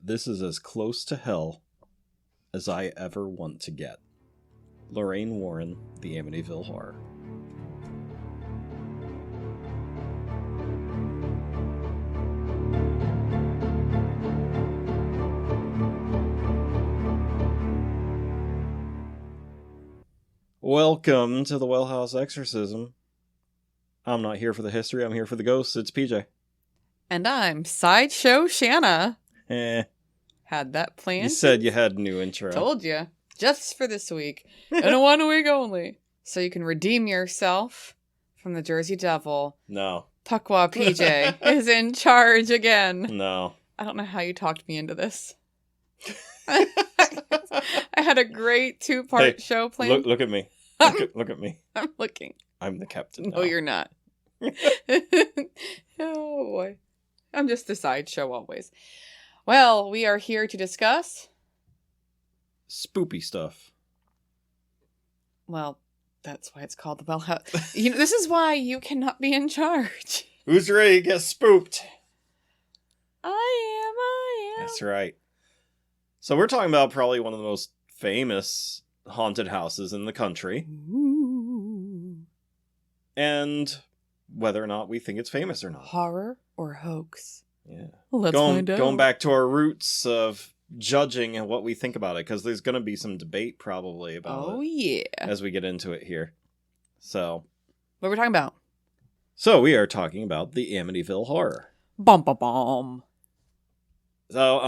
This is as close to hell as I ever want to get. Lorraine Warren, The Amityville Horror. Welcome to the Well House Exorcism. I'm not here for the history, I'm here for the ghosts. It's PJ. And I'm Sideshow Shanna. Had that planned. You said you had a new intro. Told you. Just for this week. And a 1 week only. So you can redeem yourself from the Jersey Devil. No. Puckwa PJ is in charge again. No. I don't know how you talked me into this. I had a great 2-part show planned. Look at me. Look at me. I'm looking. I'm the captain now. No, you're not. Oh, boy. I'm just the sideshow always. Well, we are here to discuss... spoopy stuff. Well, that's why it's called the Well House. This is why you cannot be in charge. Who's ready to get spooked? I am. That's right. So we're talking about probably one of the most famous haunted houses in the country. Ooh. And whether or not we think it's famous or not. Horror or hoax? Yeah. Let's find out. Going back to our roots of judging and what we think about it, because there's going to be some debate probably about it. As we get into it here. So. What are we talking about? So we are talking about the Amityville Horror. Bum bum bum. So,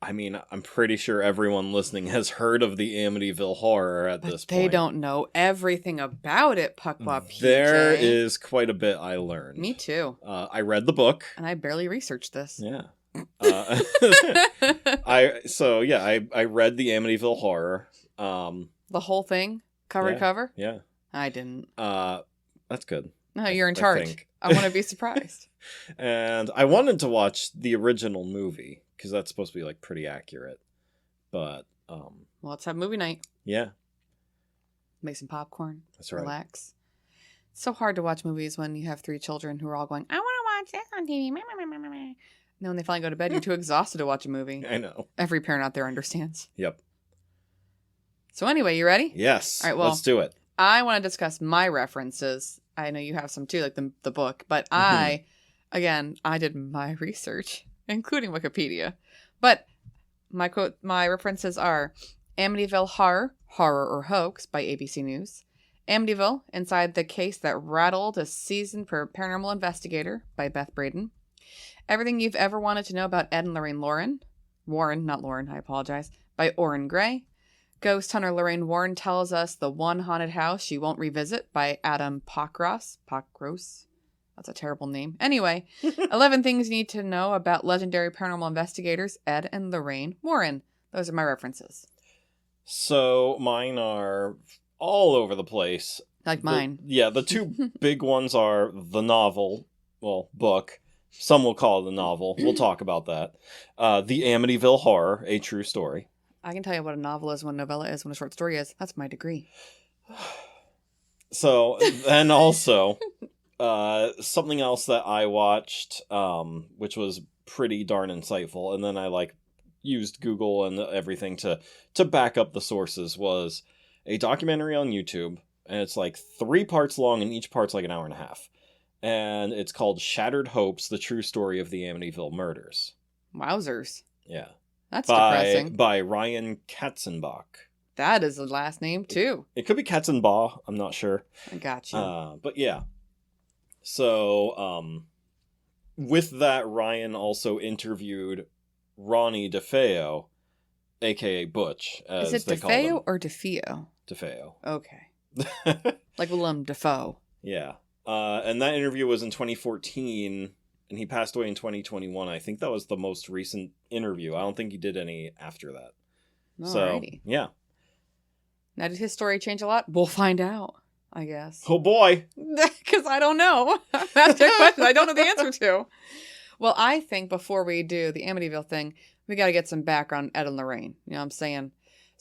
I'm pretty sure everyone listening has heard of the Amityville Horror at this point. They don't know everything about it, Puckwa PJ. There is quite a bit I learned. Me too. I read the book. And I barely researched this. Yeah. I read the Amityville Horror. The whole thing? Cover to cover? Yeah. I didn't. That's good. No, you're in charge. I want to be surprised. And I wanted to watch the original movie, because that's supposed to be, pretty accurate. But, well, let's have movie night. Yeah. Make some popcorn. That's right. Relax. It's so hard to watch movies when you have 3 children who are all going, I want to watch this on TV. And then when they finally go to bed, you're too exhausted to watch a movie. I know. Every parent out there understands. Yep. So anyway, you ready? Yes. All right, well, let's do it. I want to discuss my references. I know you have some too, like the book. But I did my research, including Wikipedia. But my references are Amityville Horror or Hoax by ABC News. Amityville, Inside the Case That Rattled a Seasoned Paranormal Investigator by Beth Braden. Everything You've Ever Wanted to Know About Ed and Lorraine Warren, not Lauren, I apologize, by Orrin Gray. Ghost Hunter Lorraine Warren tells us the one haunted house she won't revisit by Adam Pockross. That's a terrible name. Anyway, 11 Things You Need to Know About Legendary Paranormal Investigators Ed and Lorraine Warren. Those are my references. So mine are all over the place. Like mine. The 2 big ones are the novel, book. Some will call it a novel. We'll talk about that. The Amityville Horror, a true story. I can tell you what a novel is, what a novella is, what a short story is. That's my degree. So, and also, something else that I watched, which was pretty darn insightful, and then I used Google and everything to back up the sources, was a documentary on YouTube, and it's 3 parts long, and each part's an hour and a half. And it's called Shattered Hopes, The True Story of the Amityville Murders. Wowzers. Yeah. That's depressing. By Ryan Katzenbach. That is a last name, too. It could be Katzenbach, I'm not sure. I got you. But yeah. So, with that, Ryan also interviewed Ronnie DeFeo, a.k.a. Butch, as is it they call him. DeFeo or DeFeo? DeFeo. Okay. Like Willem Dafoe. Yeah. And that interview was in 2014, and he passed away in 2021. I think that was the most recent interview. I don't think he did any after that. Alrighty. So, yeah. Now, did his story change a lot? We'll find out, I guess. Oh, boy. Because I don't know. That's a question I don't know the answer to. Well, I think before we do the Amityville thing, we got to get some background on Ed and Lorraine. You know what I'm saying?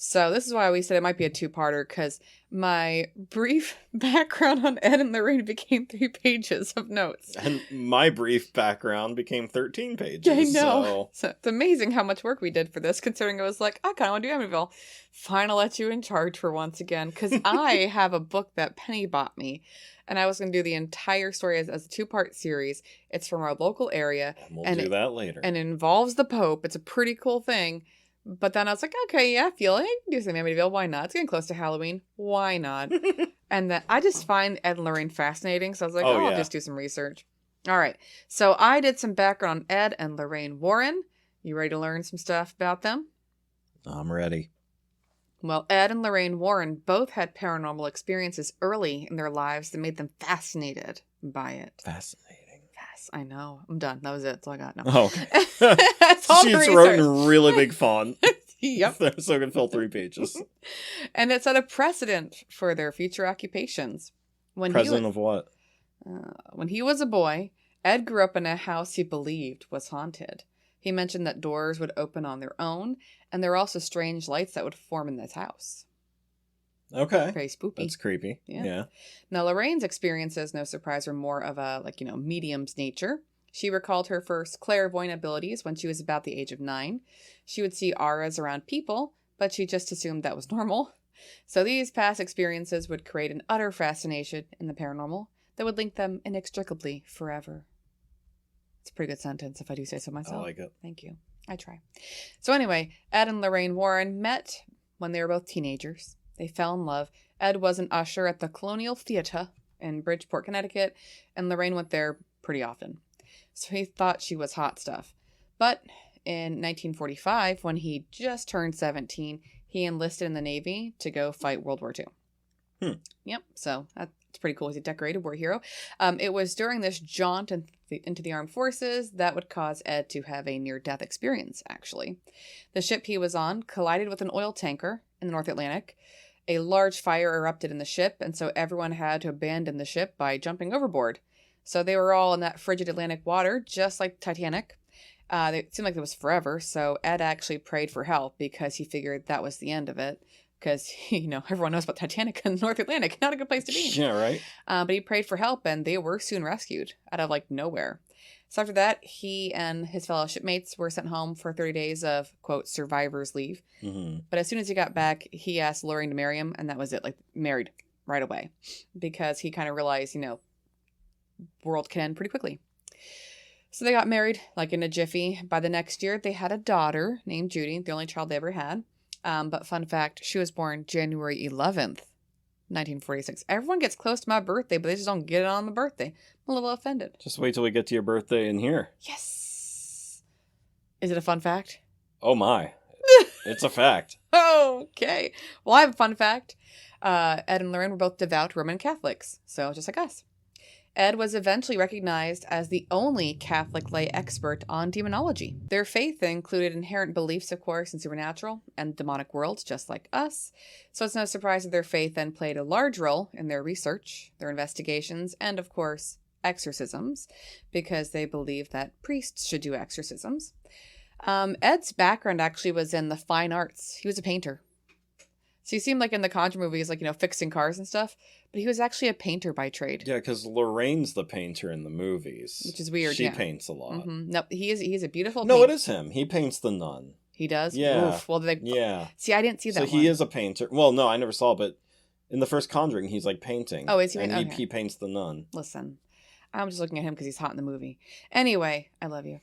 So this is why we said it might be a two-parter, because my brief background on Ed and Lorraine became 3 pages of notes. And my brief background became 13 pages. I know. So it's amazing how much work we did for this, considering I was like, I kind of want to do Amityville. Fine, I'll let you in charge for once again, because I have a book that Penny bought me, and I was going to do the entire story as a 2-part series. It's from our local area. And we'll do that later. And it involves the Pope. It's a pretty cool thing. But then I was like, okay, yeah, I feel like I can do some Amityville. Why not? It's getting close to Halloween. Why not? And then I just find Ed and Lorraine fascinating. So I was like, I'll just do some research. All right. So I did some background on Ed and Lorraine Warren. You ready to learn some stuff about them? I'm ready. Well, Ed and Lorraine Warren both had paranormal experiences early in their lives that made them fascinated by it. Fascinating. Yes, I know. I'm done. That was it. That's all I got. No. Oh, okay. That's all She's wrote in really big font. Yep. So it can fill 3 pages. And it set a precedent for their future occupations. President of what? When he was a boy, Ed grew up in a house he believed was haunted. He mentioned that doors would open on their own, and there were also strange lights that would form in this house. Okay. Very spooky. That's creepy. Yeah. Now, Lorraine's experiences, no surprise, were more of a, medium's nature. She recalled her first clairvoyant abilities when she was about the age of 9. She would see auras around people, but she just assumed that was normal. So these past experiences would create an utter fascination in the paranormal that would link them inextricably forever. It's a pretty good sentence, if I do say so myself. I like it. Thank you. I try. So anyway, Ed and Lorraine Warren met when they were both teenagers. They fell in love. Ed was an usher at the Colonial Theatre in Bridgeport, Connecticut, and Lorraine went there pretty often. So he thought she was hot stuff. But in 1945, when he just turned 17, he enlisted in the Navy to go fight World War II. Yep, so that's pretty cool. He's a decorated war hero. It was during this jaunt into the armed forces that would cause Ed to have a near-death experience, actually. The ship he was on collided with an oil tanker in the North Atlantic. A large fire erupted in the ship, and so everyone had to abandon the ship by jumping overboard. So they were all in that frigid Atlantic water, just like Titanic. It seemed like it was forever, so Ed actually prayed for help because he figured that was the end of it. Because, everyone knows about Titanic in the North Atlantic. Not a good place to be. Yeah, right. But he prayed for help, and they were soon rescued out of, nowhere. So after that, he and his fellow shipmates were sent home for 30 days of, quote, survivor's leave. Mm-hmm. But as soon as he got back, he asked Lorraine to marry him, and that was it. Married right away. Because he kind of realized, world can end pretty quickly. So they got married, in a jiffy. By the next year, they had a daughter named Judy, the only child they ever had. But fun fact, she was born January 11th, 1946. Everyone gets close to my birthday, but they just don't get it on the birthday. I'm a little offended. Just wait till we get to your birthday in here. Yes. Is it a fun fact? Oh my. It's a fact. Okay. Well, I have a fun fact. Ed and Lorraine were both devout Roman Catholics, so just like us. Ed was eventually recognized as the only Catholic lay expert on demonology. Their faith included inherent beliefs, of course, in supernatural and demonic worlds, just like us. So it's no surprise that their faith then played a large role in their research, their investigations, and, of course, exorcisms, because they believed that priests should do exorcisms. Ed's background actually was in the fine arts. He was a painter. So he seemed like in the Conjure movies, fixing cars and stuff. But he was actually a painter by trade. Yeah, because Lorraine's the painter in the movies. Which is weird, She paints a lot. Mm-hmm. No, he's a beautiful No, it is him. He paints the nun. He does? Yeah. Oof. Well, yeah. See, I didn't see that So he is a painter. Well, no, I never saw, but in the first Conjuring, he's painting. Oh, is he? And Okay. he paints the nun. Listen, I'm just looking at him because he's hot in the movie. Anyway, I love you.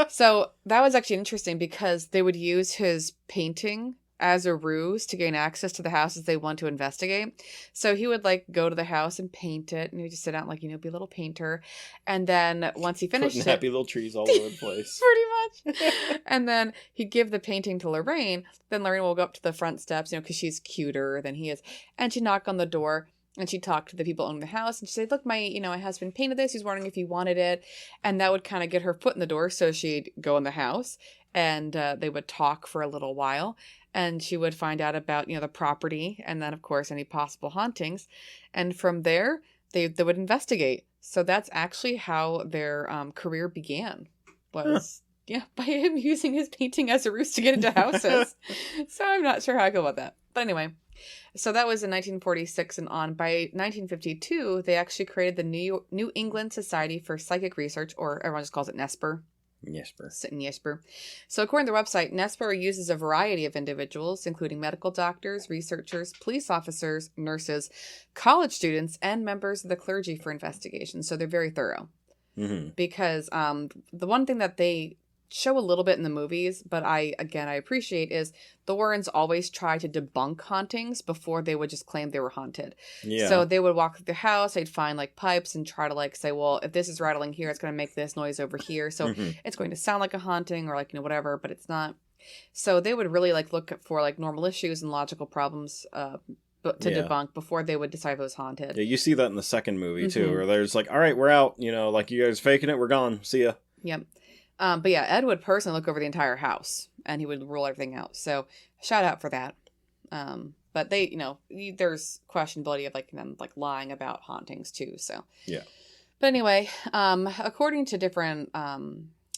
So that was actually interesting because they would use his painting as a ruse to gain access to the houses they want to investigate. So he would go to the house and paint it, and he would just sit out be a little painter. And then once he finished Putting happy little trees all over the place. Pretty much. And then he'd give the painting to Lorraine. Then Lorraine will go up to the front steps, because she's cuter than he is. And she'd knock on the door. And she'd talk to the people owning the house. And she'd say, look, my husband painted this. He's wondering if you wanted it. And that would kind of get her foot in the door. So she'd go in the house. And they would talk for a little while. And she would find out about, the property. And then, of course, any possible hauntings. And from there, they would investigate. So that's actually how their career began. Was Yeah, by him using his painting as a ruse to get into houses. So I'm not sure how I go about that. But anyway, so that was in 1946 and on. By 1952, they actually created the New England Society for Psychic Research, or everyone just calls it NESPR. Jesper. So according to the website, NESPR uses a variety of individuals, including medical doctors, researchers, police officers, nurses, college students, and members of the clergy for investigations. So they're very thorough. Mm-hmm. Because the one thing that they show a little bit in the movies, but I appreciate, is the Warrens always try to debunk hauntings before they would just claim they were haunted. Yeah. So they would walk through the house, they'd find like pipes and try to like say, well, if this is rattling here, it's going to make this noise over here. So it's going to sound like a haunting or like, whatever, but it's not. So they would really like look for like normal issues and logical problems to debunk before they would decide if it was haunted. Yeah, you see that in the second movie too, where there's like, all right, we're out, like you guys faking it, we're gone, see ya. Yep. But yeah, Ed would personally look over the entire house and he would rule everything out. So shout out for that. But they, there's questionability of like them like lying about hauntings too. So yeah. But anyway, according to different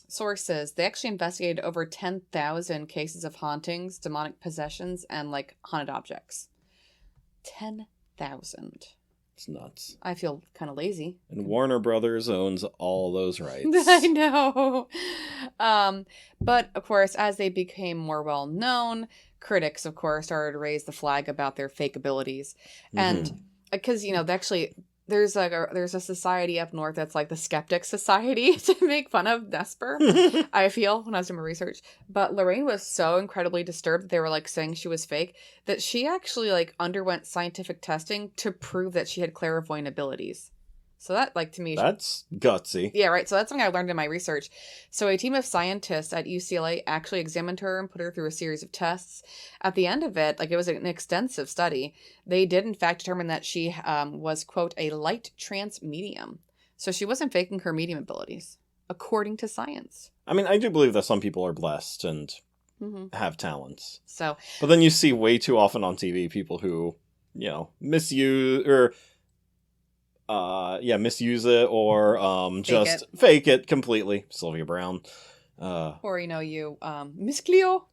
sources, they actually investigated over 10,000 cases of hauntings, demonic possessions, and like haunted objects. 10,000. It's nuts. I feel kind of lazy. And Warner Brothers owns all those rights. I know. But, of course, as they became more well-known, critics, of course, started to raise the flag about their fake abilities. And because, actually, there's a society up north that's like the Skeptic Society to make fun of NESPR, I feel, when I was doing my research. But Lorraine was so incredibly disturbed that they were like saying she was fake that she actually like underwent scientific testing to prove that she had clairvoyant abilities. So that, like, to me... That's gutsy. Yeah, right. So that's something I learned in my research. So a team of scientists at UCLA actually examined her and put her through a series of tests. At the end of it, like, it was an extensive study. They did, in fact, determine that she was, quote, a light trance medium. So she wasn't faking her medium abilities, according to science. I mean, I do believe that some people are blessed and have talents. So... But then you see way too often on TV people who, misuse... or misuse it or just fake it completely. Sylvia Brown. Or, Miss Cleo.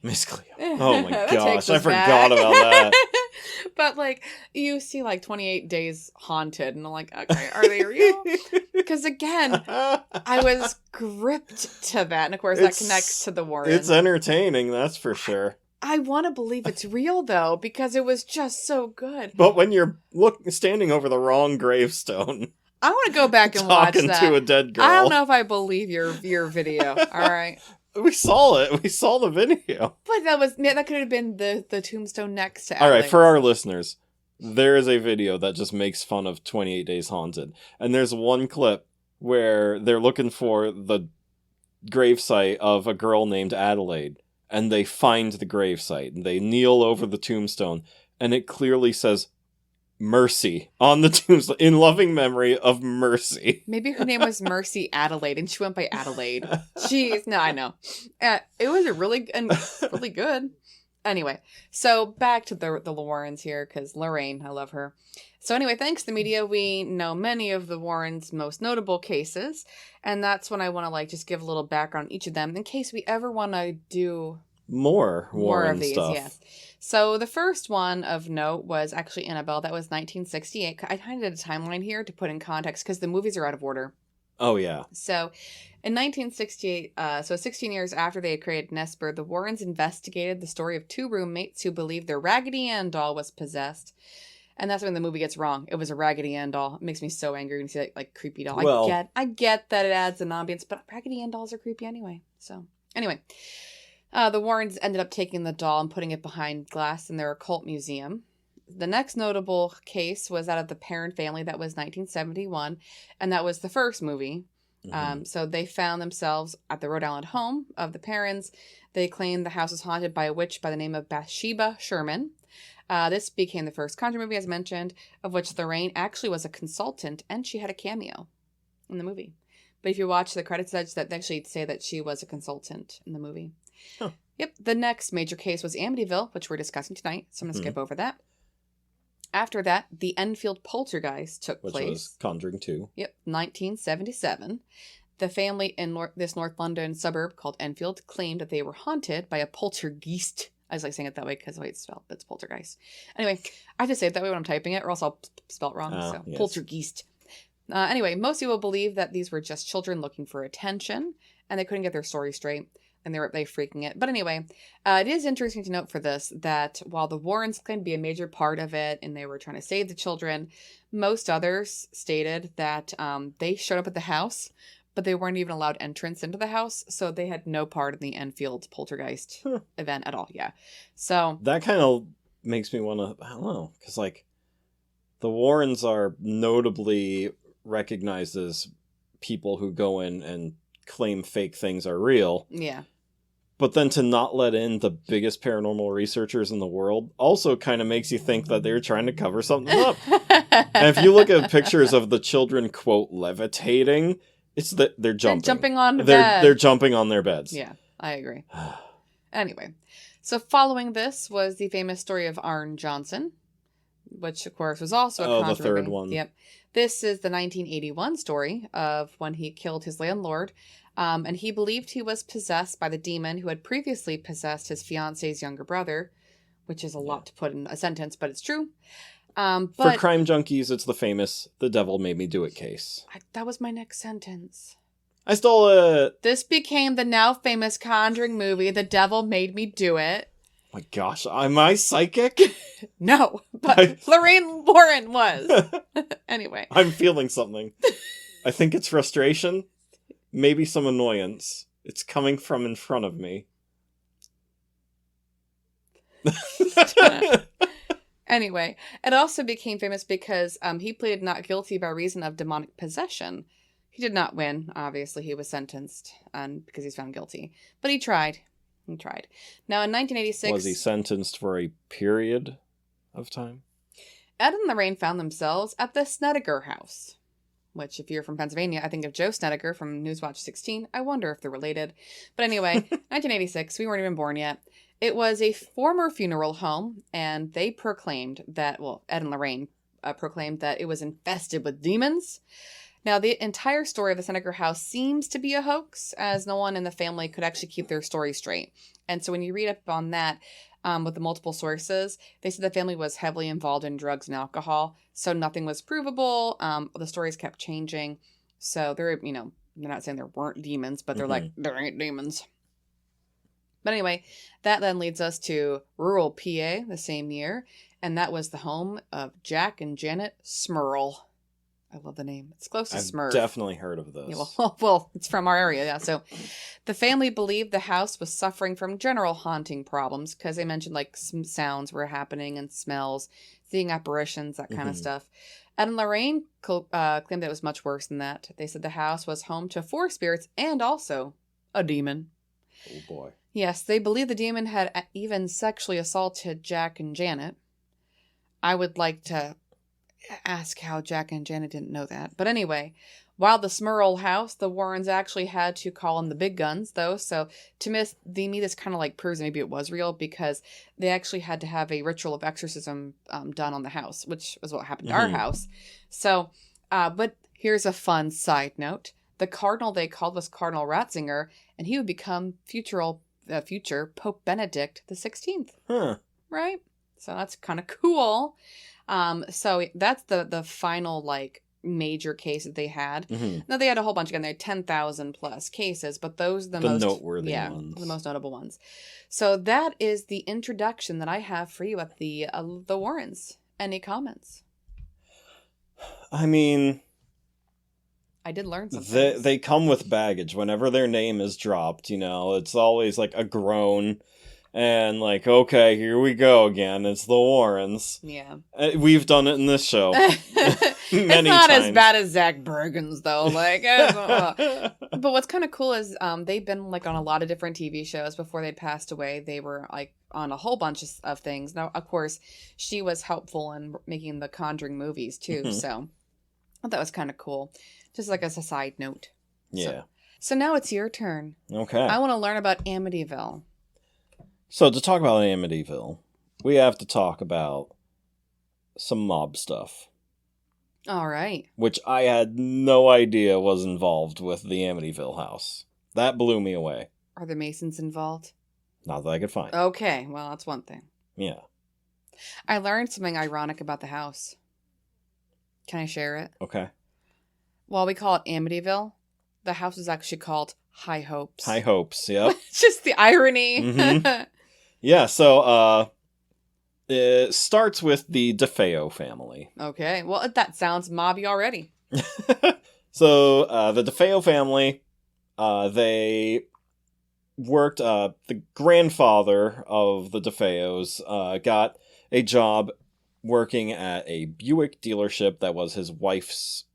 Miss Cleo. Oh my gosh, I forgot about that. But, like, you see, like, 28 Days Haunted, and I'm like, okay, are they real? Because, again, I was gripped to that, and of course that connects to the Warrens. It's entertaining, that's for sure. I want to believe it's real, though, because it was just so good. But when you're standing over the wrong gravestone... I want to go back and watch that. Talking to a dead girl. I don't know if I believe your video, all right? We saw it. We saw the video. But that could have been the tombstone next to Alex. All right, for our listeners, there is a video that just makes fun of 28 Days Haunted. And there's one clip where they're looking for the gravesite of a girl named Adelaide. And they find the gravesite, and they kneel over the tombstone, and it clearly says Mercy on the tombstone, in loving memory of Mercy. Maybe her name was Mercy Adelaide, and she went by Adelaide. Jeez, no, I know. It was really good. Anyway, so back to the Warrens here, because Lorraine, I love her. So anyway, thanks to the media, we know many of the Warrens' most notable cases, and that's when I want to like just give a little background on each of them in case we ever want to do more Warren of these. Stuff. Yes. So the first one of note was actually Annabelle. That was 1968. I kind of did a timeline here to put in context because the movies are out of order. Oh yeah. So in 1968, so 16 years after they had created NESPR, the Warrens investigated the story of two roommates who believed their Raggedy Ann doll was possessed. And that's when the movie gets wrong. It was a Raggedy Ann doll. It makes me so angry when you see that like creepy doll. Well, I get that it adds an ambience, but Raggedy Ann dolls are creepy anyway. So anyway, the Warrens ended up taking the doll and putting it behind glass in their occult museum. The next notable case was that of the Perrin family. That was 1971, and that was the first movie. So they found themselves at the Rhode Island home of the Perrins. They claimed the house was haunted by a witch by the name of Bathsheba Sherman. This became the first Conjuring movie, as mentioned, of which Lorraine actually was a consultant, and she had a cameo in the movie. But if you watch the credits, they actually say that she was a consultant in the movie. Huh. Yep. The next major case was Amityville, which we're discussing tonight, so I'm going to skip over that. After that, the Enfield Poltergeist took place. Which was Conjuring 2. Yep, 1977. The family in this North London suburb called Enfield claimed that they were haunted by a poltergeist. I just like saying it that way because the way it's spelled, but it's poltergeist. Anyway, I just say it that way when I'm typing it, or else I'll spell it wrong. So yes. Poltergeist. Anyway, most people believe that these were just children looking for attention, and they couldn't get their story straight, and they freaking it. But anyway, it is interesting to note for this that while the Warrens claimed to be a major part of it, and they were trying to save the children, most others stated that they showed up at the house, but they weren't even allowed entrance into the house, so they had no part in the Enfield poltergeist event at all. Yeah, so that kind of makes me want to. I don't know, because like the Warrens are notably recognized as people who go in and claim fake things are real. Yeah. But then to not let in the biggest paranormal researchers in the world also kind of makes you think that they're trying to cover something up. And if you look at pictures of the children, quote, levitating, it's that they're jumping. They're jumping on the bed. They're jumping on their beds. Yeah, I agree. Anyway, so following this was the famous story of Arne Johnson, which, of course, was also a conjuring. The third one. Yep. This is the 1981 story of when he killed his landlord, and he believed he was possessed by the demon who had previously possessed his fiance's younger brother, which is a lot to put in a sentence, but it's true. But for crime junkies, it's the famous "the devil made me do it" case. That was my next sentence. I stole it. This became the now famous Conjuring movie, "The Devil Made Me Do It." My gosh, am I psychic? No, but Lorraine Warren was. Anyway. I'm feeling something. I think it's frustration. Maybe some annoyance. It's coming from in front of me. Anyway, it also became famous because he pleaded not guilty by reason of demonic possession. He did not win. Obviously, he was sentenced because he's found guilty. But he tried. He tried. Now, in 1986... Was he sentenced for a period of time? Ed and Lorraine found themselves at the Snedeker house, which, if you're from Pennsylvania, I think of Joe Snedeker from Newswatch 16. I wonder if they're related. But anyway, 1986, we weren't even born yet. It was a former funeral home, and they proclaimed that, Ed and Lorraine proclaimed that it was infested with demons. Now, the entire story of the Snedeker house seems to be a hoax, as no one in the family could actually keep their story straight. And so when you read up on that, with the multiple sources, they said the family was heavily involved in drugs and alcohol, so nothing was provable. The stories kept changing. So they're not saying there weren't demons, but they're like, there ain't demons. But anyway, that then leads us to rural PA the same year, and that was the home of Jack and Janet Smurl. I love the name. It's close to Smurf. I've definitely heard of this. Yeah, well, it's from our area, yeah. So the family believed the house was suffering from general haunting problems because they mentioned like some sounds were happening and smells, seeing apparitions, that kind of stuff. Ed and Lorraine claimed that it was much worse than that. They said the house was home to 4 spirits and also a demon. Oh boy. Yes, they believe the demon had even sexually assaulted Jack and Janet. I would like to ask how Jack and Janet didn't know that. But anyway, while the Smurl house, the Warrens actually had to call in the big guns, though. So to me, this kind of like proves maybe it was real because they actually had to have a ritual of exorcism done on the house, which is what happened to our house. So, but here's a fun side note. The cardinal they called was Cardinal Ratzinger, and he would become future Pope Benedict the 16th. Huh. Right? So that's kind of cool. So that's the final like major case that they had. Now they had a whole bunch again. They had 10,000 plus cases, but those are the most noteworthy ones. The most notable ones. So that is the introduction that I have for you at the Warrens. Any comments? I mean, I did learn something. They come with baggage whenever their name is dropped. It's always like a groan. And like, okay, here we go again. It's the Warrens. Yeah. We've done it in this show. It's not as bad as Zach Bergen's, though. Like, but what's kind of cool is they've been like on a lot of different TV shows before they passed away. They were like on a whole bunch of things. Now, of course, she was helpful in making the Conjuring movies, too. So I thought that was kind of cool. Just like as a side note. Yeah. So now it's your turn. Okay. I want to learn about Amityville. So to talk about Amityville, we have to talk about some mob stuff. All right. which I had no idea was involved with the Amityville house. That blew me away. Are the Masons involved? Not that I could find. Okay, well, that's one thing. Yeah. I learned something ironic about the house. Can I share it? Okay. Well, we call it Amityville. The house is actually called High Hopes. High hopes, yep. Just the irony. Mhm. Yeah, so it starts with the DeFeo family. Okay, well, that sounds mobby already. So the DeFeo family, they worked, the grandfather of the DeFeos got a job working at a Buick dealership that was his wife's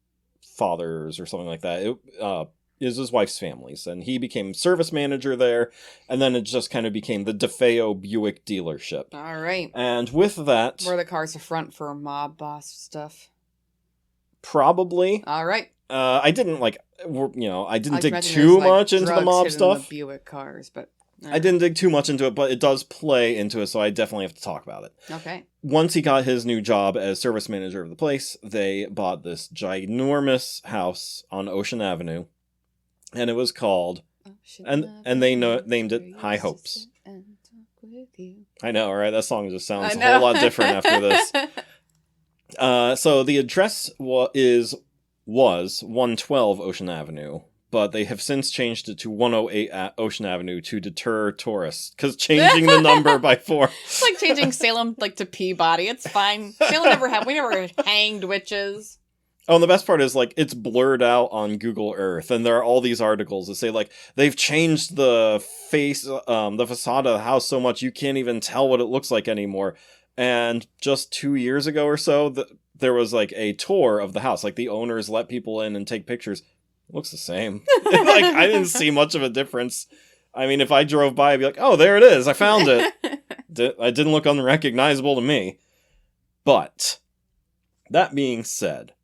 father's or something like that. It is his wife's family's, and he became service manager there, and then it just kind of became the DeFeo Buick dealership. All right. And with that, Were the cars the front for mob boss stuff? probably. All right. I didn't I didn't I dig imagine too there's, like, much into the drugs mob hidden in stuff. the Buick cars, but I didn't dig too much into it, but it does play into it, so I definitely have to talk about it. Okay. Once he got his new job as service manager of the place, they bought this ginormous house on Ocean Avenue, and it was called, and they named it High Hopes. I know, right? That song just sounds a whole lot different after this. So the address was 112 Ocean Avenue, but they have since changed it to 108 at Ocean Avenue to deter tourists, because changing the number by 4. It's like changing Salem to Peabody. It's fine. We never hanged witches. Oh, and the best part is, it's blurred out on Google Earth, and there are all these articles that say, they've changed the the facade of the house so much you can't even tell what it looks like anymore. And just 2 years ago or so, there was, a tour of the house. The owners let people in and take pictures. It looks the same. I didn't see much of a difference. I mean, if I drove by, I'd be like, oh, there it is. I found it. It didn't look unrecognizable to me. But, that being said,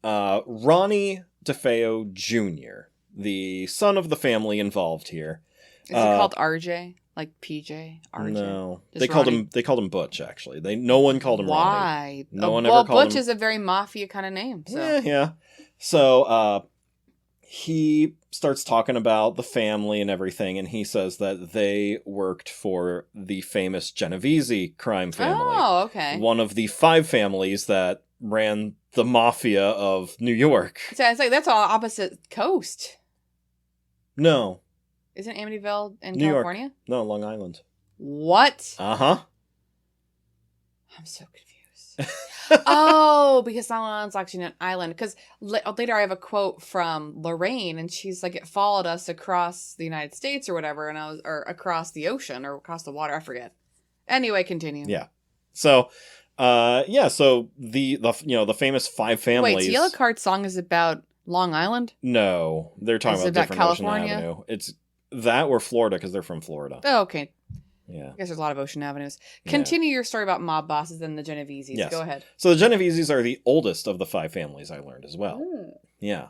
Ronnie DeFeo Jr., the son of the family involved here. Is it called RJ? Like PJ? RJ? No. Just They called him Butch, actually. No one called him Ronnie. Why? No one ever called him... Butch is a very mafia kind of name. So. Yeah. So, he starts talking about the family and everything, and he says that they worked for the famous Genovese crime family. Oh, okay. One of the 5 families that ran the mafia of New York. So it's that's all opposite coast. No. Isn't Amityville in New California? York. No, Long Island. What? Uh-huh. I'm so confused. Oh, because Long Island's actually an island. Because later I have a quote from Lorraine, and she's like, it followed us across the United States or whatever, or across the ocean or across the water. I forget. Anyway, continue. Yeah. So, so the famous 5 families. Wait, so Yellow Card song is about Long Island? No, they're talking about different California? Ocean Avenue. It's that or Florida, because they're from Florida. Oh, okay. Yeah. I guess there's a lot of Ocean Avenues. Continue your story about mob bosses and the Genoveses. Yes. Go ahead. So the Genoveses are the oldest of the 5 families, I learned as well. Yeah.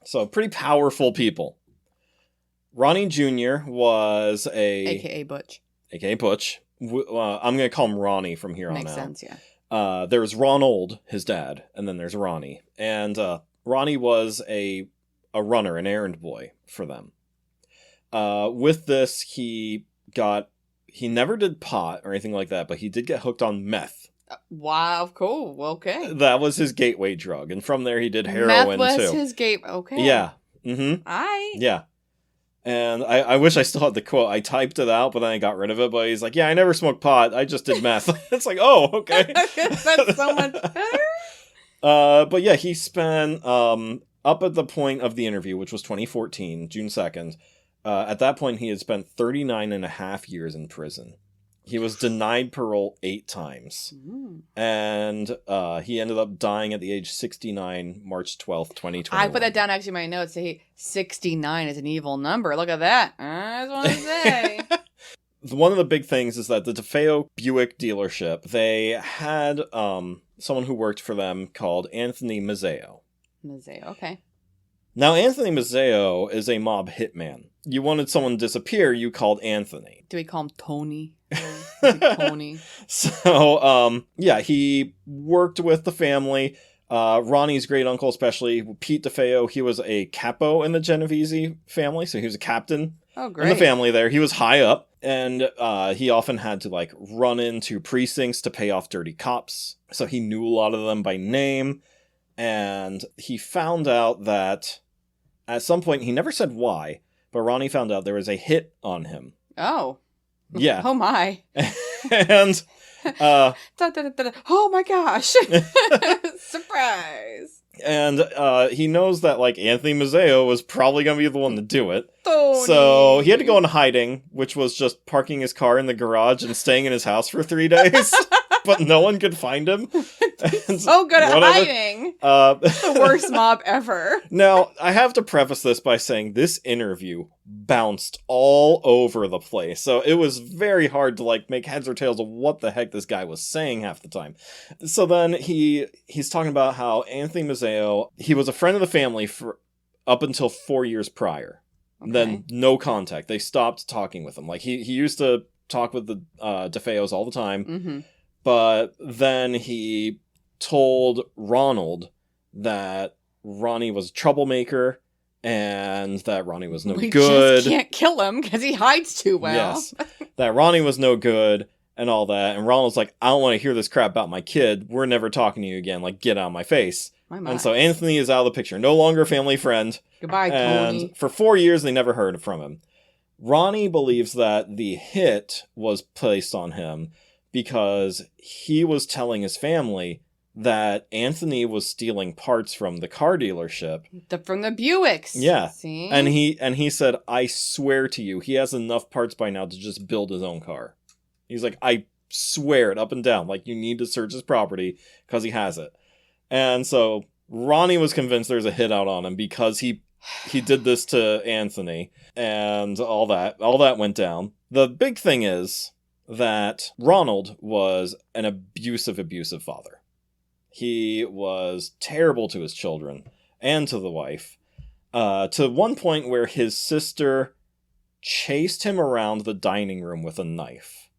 So pretty powerful people. Ronnie Jr. was AKA Butch. AKA Butch. I'm going to call him Ronnie from here on out. Makes sense, yeah. There's Ronald, his dad, and then there's Ronnie. And Ronnie was a runner, an errand boy for them. With this, he never did pot or anything like that, but he did get hooked on meth. Wow, cool. Okay. That was his gateway drug, and from there he did heroin meth too. was his gateway. Okay. Yeah. Mm-hmm. Yeah. And I wish I still had the quote. I typed it out, but then I got rid of it. But he's like, yeah, I never smoked pot. I just did meth. It's like, oh, okay. That's so much better. But yeah, he spent, up at the point of the interview, which was 2014, June 2nd, at that point he had spent 39 and a half years in prison. He was denied parole 8 times. And he ended up dying at the age 69, March 12th, 2021. I put that down actually in my notes. Say 69 is an evil number. Look at that. I just want to say. One of the big things is that the DeFeo Buick dealership, they had someone who worked for them called Anthony Mazzeo. Mazzeo, okay. Now, Anthony Mazzeo is a mob hitman. You wanted someone to disappear, you called Anthony. Do we call him Tony? Tony. So, yeah, he worked with the family. Ronnie's great uncle, especially Pete DeFeo, he was a capo in the Genovese family, so he was a captain Oh, in great. the family there. He was high up, and he often had to like run into precincts to pay off dirty cops. So he knew a lot of them by name, and he found out that at some point, he never said why, but Ronnie found out there was a hit on him. Oh. Yeah. Oh, my. And oh, my gosh. Surprise. And he knows that, like, Anthony Mazzeo was probably going to be the one to do it. Tony. So he had to go in hiding, which was just parking his car in the garage and staying in his house for 3 days. But no one could find him. So good at hiding. The worst mob ever. Now, I have to preface this by saying this interview bounced all over the place. So it was very hard to, like, make heads or tails of what the heck this guy was saying half the time. So then he's talking about how Anthony Mazzeo, he was a friend of the family for up until 4 years prior. Okay. Then no contact. They stopped talking with him. Like, he used to talk with the DeFeos all the time. Mm-hmm. But then he told Ronald that Ronnie was a troublemaker and that Ronnie was no good. We just can't kill him because he hides too well. Yes. That Ronnie was no good and all that. And Ronald's like, I don't want to hear this crap about my kid. We're never talking to you again. Like, get out of my face. And so Anthony is out of the picture. No longer a family friend. Goodbye, Tony. And for 4 years, they never heard from him. Ronnie believes that the hit was placed on him because he was telling his family that Anthony was stealing parts from the car dealership. From the Buicks. Yeah. See? And he said, I swear to you, he has enough parts by now to just build his own car. He's like, I swear it up and down. Like, you need to search his property because he has it. And so Ronnie was convinced there's a hit out on him because he did this to Anthony and all that went down. The big thing is that Ronald was an abusive father. He was terrible to his children and to the wife, to one point where his sister chased him around the dining room with a knife.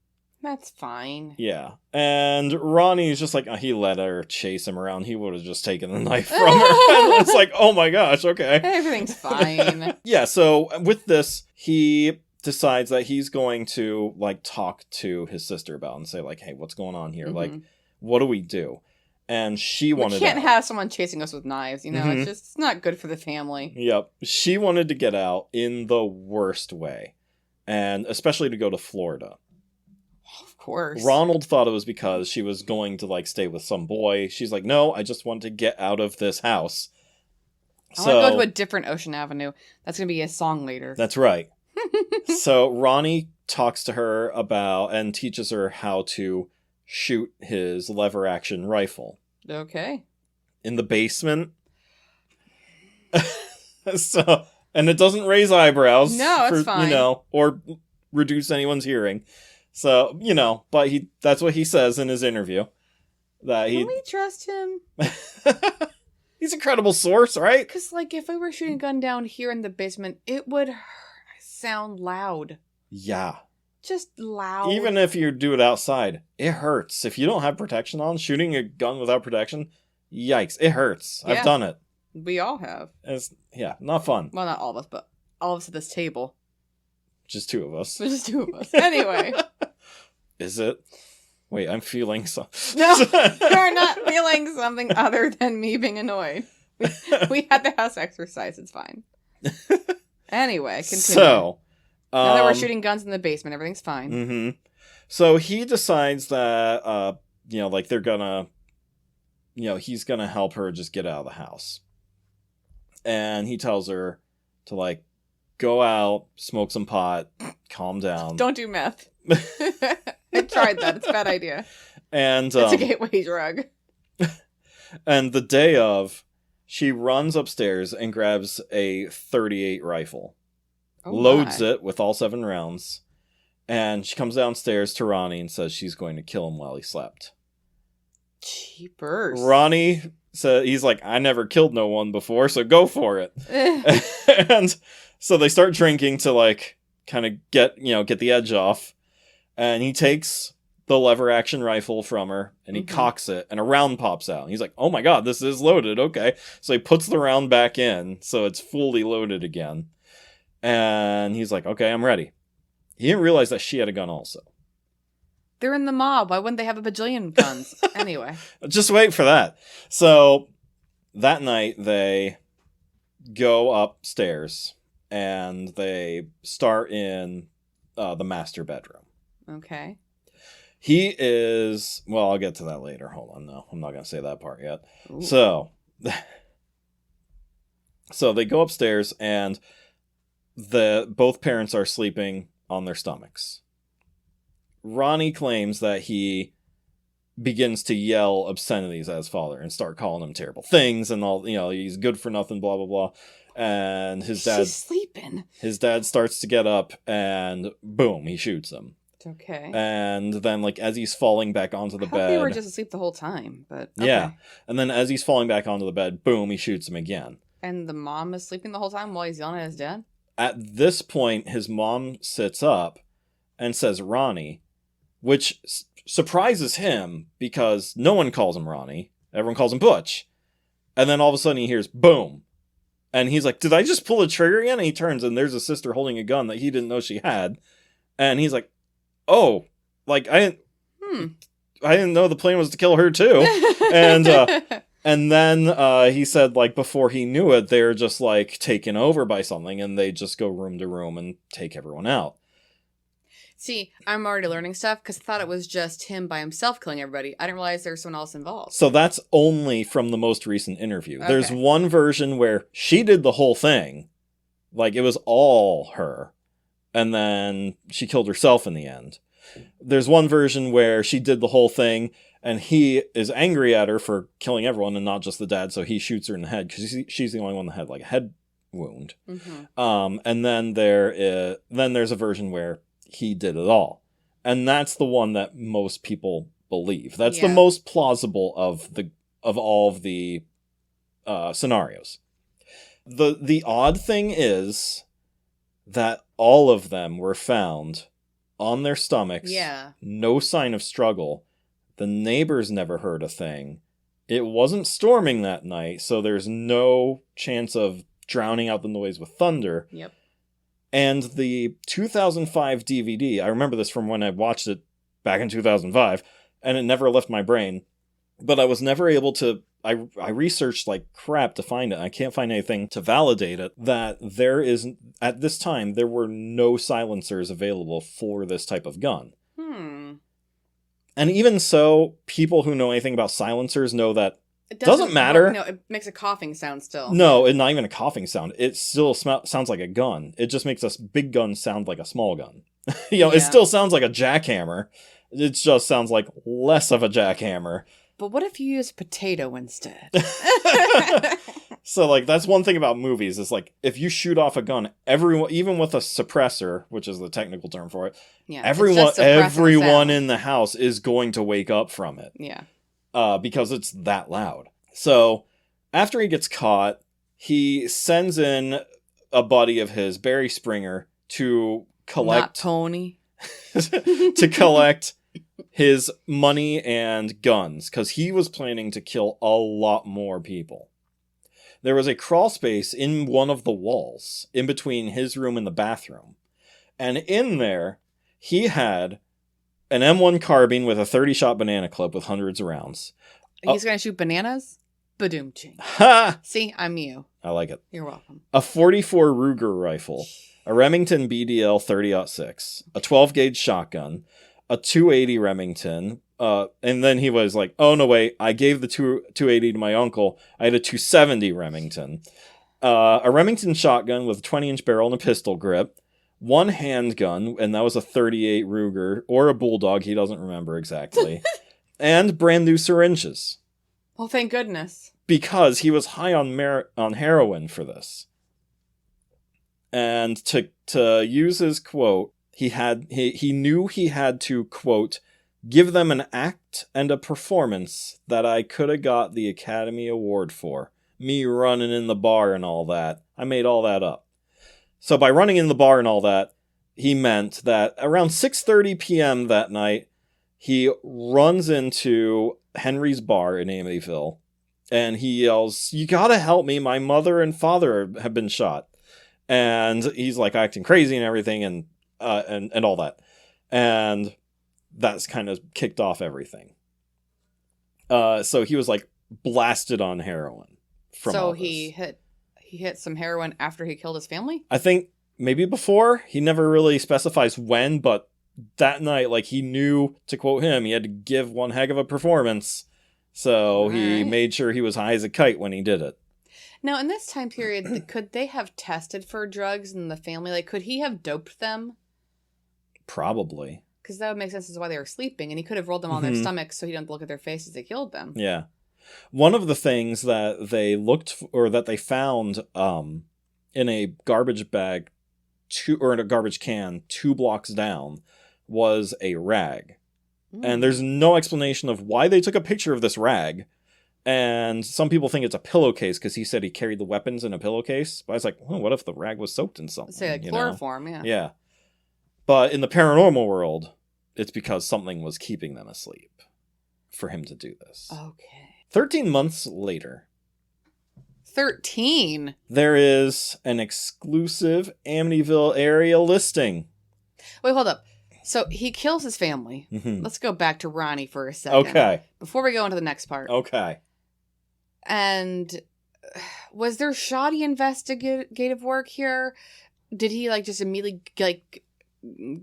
That's fine. Yeah. And Ronnie's just like, he let her chase him around. He would have just taken the knife from her. And it's like, oh my gosh, okay. Everything's fine. Yeah, so with this, he decides that he's going to, like, talk to his sister about it and say, like, hey, what's going on here? Mm-hmm. Like, what do we do? And she wanted We can't have someone chasing us with knives, you know? Mm-hmm. It's not good for the family. Yep. She wanted to get out in the worst way. And especially to go to Florida. Of course. Ronald thought it was because she was going to, like, stay with some boy. She's like, no, I just want to get out of this house. I want to go to a different Ocean Avenue. That's going to be a song later. That's right. So Ronnie talks to her about and teaches her how to shoot his lever action rifle. Okay. In the basement. And it doesn't raise eyebrows. No, it's fine. You know, or reduce anyone's hearing. So, you know, but that's what he says in his interview. Can we trust him? He's a credible source, right? Because, like, if I were shooting a gun down here in the basement, it would sound loud. Yeah. Just loud. Even if you do it outside, it hurts. If you don't have protection on, shooting a gun without protection, yikes, it hurts. Yeah. I've done it. We all have. It's, not fun. Well, not all of us, but all of us at this table. Just two of us. Just two of us. Anyway. Is it? Wait, I'm feeling something. No, you're not feeling something other than me being annoyed. We had the house exercise. It's fine. Anyway, continue. So, now that we're shooting guns in the basement, everything's fine. Mm-hmm. So he decides that, like they're gonna, he's gonna help her just get out of the house. And he tells her to, like, go out, smoke some pot, calm down. Don't do meth. I tried that. It's a bad idea. And it's a gateway drug. And the day of, she runs upstairs and grabs a .38 rifle. Loads it with all 7 rounds. And she comes downstairs to Ronnie and says she's going to kill him while he slept. Cheapers. Ronnie said, he's like, I never killed no one before, so go for it. And so they start drinking to, like, kind of get the edge off. And he takes the lever action rifle from her, and he cocks it, and a round pops out. And he's like, oh my god, this is loaded, okay. So he puts the round back in, so it's fully loaded again. And he's like, okay, I'm ready. He didn't realize that she had a gun also. They're in the mob. Why wouldn't they have a bajillion guns? Anyway. Just wait for that. So that night, they go upstairs, and they start in the master bedroom. Okay. He is... Well, I'll get to that later. Hold on. No, I'm not going to say that part yet. Ooh. So they go upstairs, and both parents are sleeping on their stomachs. Ronnie claims that he begins to yell obscenities at his father and start calling him terrible things and all, he's good for nothing, blah, blah, blah. And She's sleeping. His dad starts to get up, and boom, he shoots him. Okay. And then, as he's falling back onto the bed... They were just asleep the whole time, but... Okay. Yeah. And then as he's falling back onto the bed, boom, he shoots him again. And the mom is sleeping the whole time while he's yelling at his dad? At this point, his mom sits up and says, Ronnie, which surprises him because no one calls him Ronnie. Everyone calls him Butch. And then all of a sudden he hears, boom. And he's like, did I just pull the trigger again? And he turns, and there's a sister holding a gun that he didn't know she had. And he's like, oh, I didn't know the plan was to kill her too. And then he said, before he knew it, they're just, taken over by something, and they just go room to room and take everyone out. See, I'm already learning stuff, because I thought it was just him by himself killing everybody. I didn't realize there was someone else involved. So that's only from the most recent interview. Okay. There's one version where she did the whole thing. It was all her. And then she killed herself in the end. There's one version where she did the whole thing, and he is angry at her for killing everyone and not just the dad, so he shoots her in the head, because she's the only one that had, a head wound. Mm-hmm. And then there's a version where he did it all. And that's the one that most people believe. That's the most plausible of all of the scenarios. The odd thing is that all of them were found on their stomachs. Yeah. No sign of struggle. The neighbors never heard a thing. It wasn't storming that night, so there's no chance of drowning out the noise with thunder. Yep. And the 2005 DVD, I remember this from when I watched it back in 2005, and it never left my brain, but I was never able to... I researched like crap to find it. I can't find anything to validate it, that there is, at this time, there were no silencers available for this type of gun. And even so, people who know anything about silencers know that it doesn't matter. No, it makes a coughing sound still. No, not even a coughing sound. It still sounds like a gun. It just makes a big gun sound like a small gun. It still sounds like a jackhammer. It just sounds like less of a jackhammer. But what if you use potato instead? So, like, that's one thing about movies, is, like, if you shoot off a gun, everyone, even with a suppressor, which is the technical term for it, everyone in the house is going to wake up from it. Yeah. Because it's that loud. So, after he gets caught, he sends in a buddy of his, Barry Springer, to collect... Not Tony. to collect his money and guns, because he was planning to kill a lot more people. There was a crawl space in one of the walls, in between his room and the bathroom. And in there, he had an M1 carbine with a 30-shot banana clip with hundreds of rounds. He's going to shoot bananas? Badoom-ching. Ha! See, I'm you. I like it. You're welcome. A 44 Ruger rifle, a Remington BDL 30-06, a 12-gauge shotgun, a 280 Remington, and then he was like, oh, no, wait, I gave the 280 to my uncle. I had a 270 Remington. A Remington shotgun with a 20-inch barrel and a pistol grip. One handgun, and that was a 38 Ruger, or a Bulldog, he doesn't remember exactly. And brand new syringes. Well, thank goodness. Because he was high on heroin for this. And to use his quote, he knew he had to, quote, give them an act and a performance that I could have got the Academy Award for. Me running in the bar and all that. I made all that up. So by running in the bar and all that, he meant that around 6:30 p.m. that night, He runs into Henry's bar in Amityville, and he yells, "You gotta help me, my mother and father have been shot." And he's like acting crazy and everything, and all that. And that's kind of kicked off everything. So he was like blasted on heroin from all this. he hit some heroin after he killed his family? I think maybe before. He never really specifies when, but that night, like, he knew, to quote him, he had to give one heck of a performance. So he made sure he was high as a kite when he did it. Now, in this time period, could they have tested for drugs in the family? Like, could he have doped them? Probably. Because that would make sense as why they were sleeping, and he could have rolled them on their stomachs so he didn't look at their faces as they killed them. Yeah. One of the things that they that they found in a garbage bag, in a garbage can 2 blocks down, was a rag. And there's no explanation of why they took a picture of this rag. And some people think it's a pillowcase because he said he carried the weapons in a pillowcase. But I was like, well, what if the rag was soaked in something? Say, like, chloroform, yeah. Yeah. But in the paranormal world, it's because something was keeping them asleep for him to do this. Okay. 13 months later. 13? There is an exclusive Amityville area listing. Wait, hold up. So he kills his family. Mm-hmm. Let's go back to Ronnie for a second. Okay. Before we go into the next part. Okay. And was there shoddy investigative work here? Did he just immediately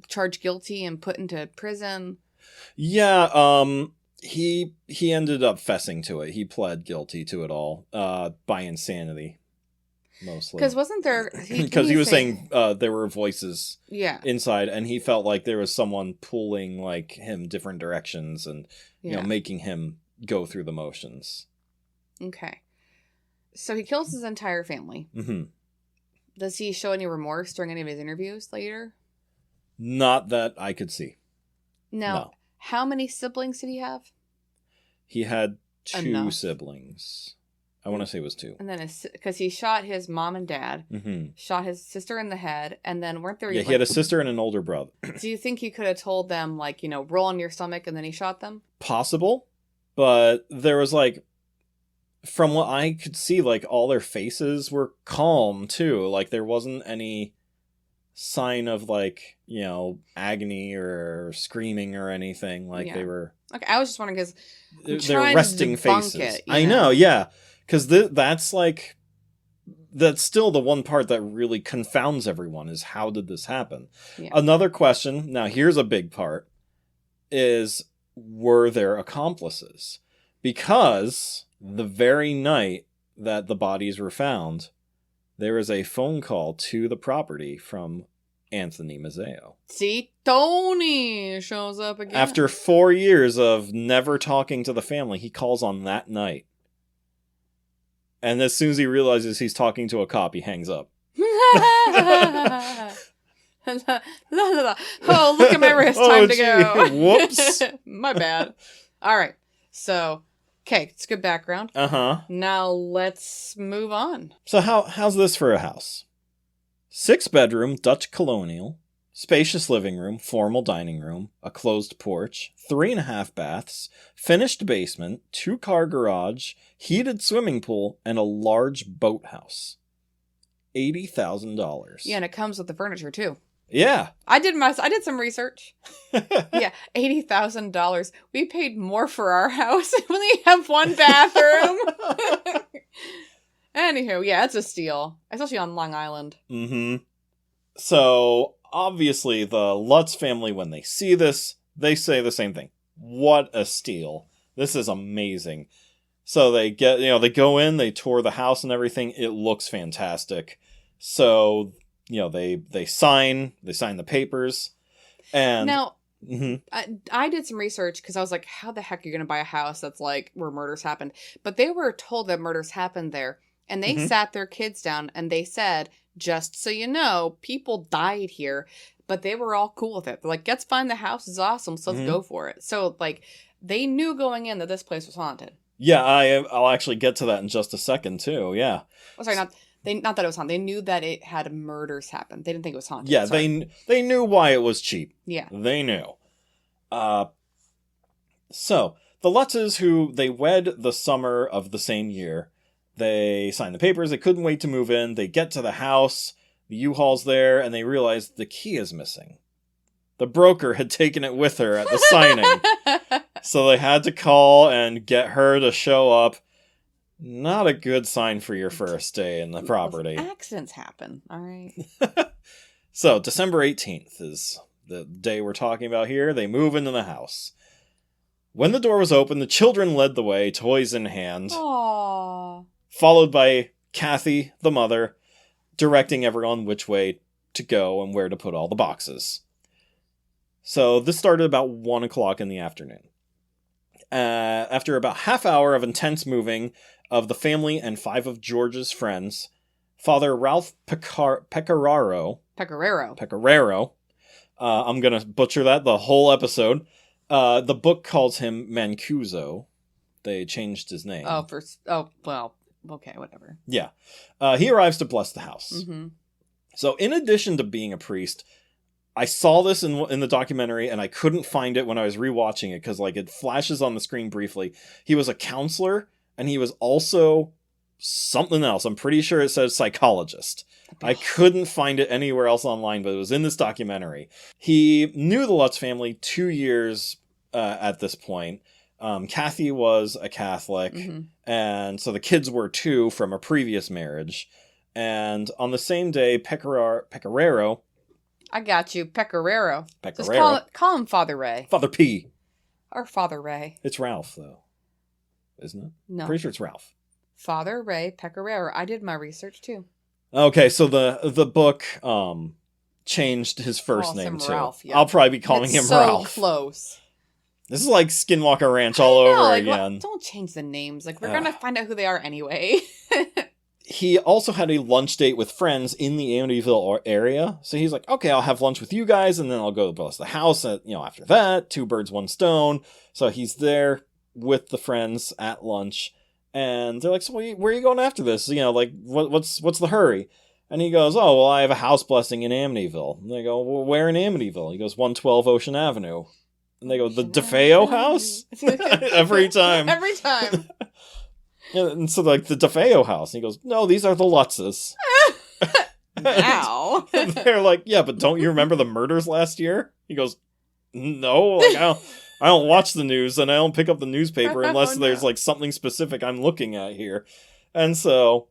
charge guilty and put into prison? Yeah, he ended up fessing to it. He pled guilty to it all by insanity, mostly. Because wasn't there... Because he was saying there were voices inside, and he felt like there was someone pulling him different directions and making him go through the motions. Okay. So he kills his entire family. Mm-hmm. Does he show any remorse during any of his interviews later? Not that I could see. Now, how many siblings did he have? He had 2 siblings. I want to say it was 2. And then, because he shot his mom and dad, shot his sister in the head, and then weren't there... Yeah, he had a sister and an older brother. Do you think he could have told them, roll on your stomach, and then he shot them? Possible, but there was, from what I could see, all their faces were calm, too. There wasn't any sign of, agony or screaming or anything. They were... Okay, I was just wondering, because they're resting faces. I know, know, yeah. Because that's still the one part that really confounds everyone, is how did this happen? Yeah. Another question, now here's a big part, is were there accomplices? Because the very night that the bodies were found, there was a phone call to the property from Anthony Mazzeo. See, Tony shows up again. After 4 years of never talking to the family, he calls on that night. And as soon as he realizes he's talking to a cop, he hangs up. Oh, look at my wrist. Time to go. Whoops. My bad. All right. So, okay, it's good background. Uh-huh. Now let's move on. So how's this for a house? 6-bedroom Dutch colonial, spacious living room, formal dining room, a closed porch, 3.5 baths, finished basement, 2-car garage, heated swimming pool, and a large boathouse. $80,000. Yeah, and it comes with the furniture too. Yeah. I did some research. Yeah, $80,000. We paid more for our house. We only have 1 bathroom. Anywho, yeah, it's a steal, especially on Long Island. Mm-hmm. So, obviously, the Lutz family, when they see this, they say the same thing. What a steal. This is amazing. So they go in, they tour the house and everything. It looks fantastic. So, they sign the papers. And now, I did some research because I was like, how the heck are you going to buy a house that's where murders happened? But they were told that murders happened there. And they sat their kids down and they said, just so you know, people died here, but they were all cool with it. They're like, let's find the house is awesome, so let's go for it. So, they knew going in that this place was haunted. Yeah, I'll actually get to that in just a second, too, yeah. Oh, sorry, not that it was haunted. They knew that it had murders happen. They didn't think it was haunted. Yeah, they knew why it was cheap. Yeah. They knew. So, the Lutzes, who they wed the summer of the same year, they sign the papers, they couldn't wait to move in, they get to the house, the U-Haul's there, and they realize the key is missing. The broker had taken it with her at the signing. So they had to call and get her to show up. Not a good sign for your first day in the property. Accidents happen, all right? So, December 18th is the day we're talking about here. They move into the house. When the door was open, the children led the way, toys in hand. Aww. Followed by Kathy, the mother, directing everyone which way to go and where to put all the boxes. So, this started about 1 o'clock in the afternoon. After about half hour of intense moving of the family and 5 of George's friends, Father Ralph Pecoraro, I'm going to butcher that the whole episode. The book calls him Mancuso. They changed his name. Well, okay, whatever. Yeah. He arrives to bless the house. Mm-hmm. So in addition to being a priest, I saw this in the documentary, and I couldn't find it when I was rewatching it, because it flashes on the screen briefly. He was a counselor, and he was also something else. I'm pretty sure it says psychologist. I couldn't find it anywhere else online, but it was in this documentary. He knew the Lutz family 2 years at this point. Kathy was a Catholic, and so the kids were too from a previous marriage. And on the same day, Pecoraro... I got you, Pecoraro. Just call him Father Ray. Father P. Or Father Ray. It's Ralph, though. Isn't it? No. Pretty sure it's Ralph. Father Ray Pecoraro. I did my research, too. Okay, so the book changed his first name, too. Ralph, yeah. I'll probably be calling him Ralph. So close. This is like Skinwalker Ranch all over again. Don't change the names. We're going to find out who they are anyway. He also had a lunch date with friends in the Amityville area. So he's like, okay, I'll have lunch with you guys, and then I'll go bless the house. After that, 2 birds, 1 stone. So he's there with the friends at lunch, and they're like, so where are you going after this? What's the hurry? And he goes, oh, well, I have a house blessing in Amityville. And they go, well, where in Amityville? He goes, 112 Ocean Avenue. And they go, the DeFeo house? Every time. Every time. And so, the DeFeo house. And he goes, no, these are the Lutzes. Now. They're like, yeah, but don't you remember the murders last year? He goes, no, I don't watch the news, and I don't pick up the newspaper unless there's, something specific I'm looking at here. And so,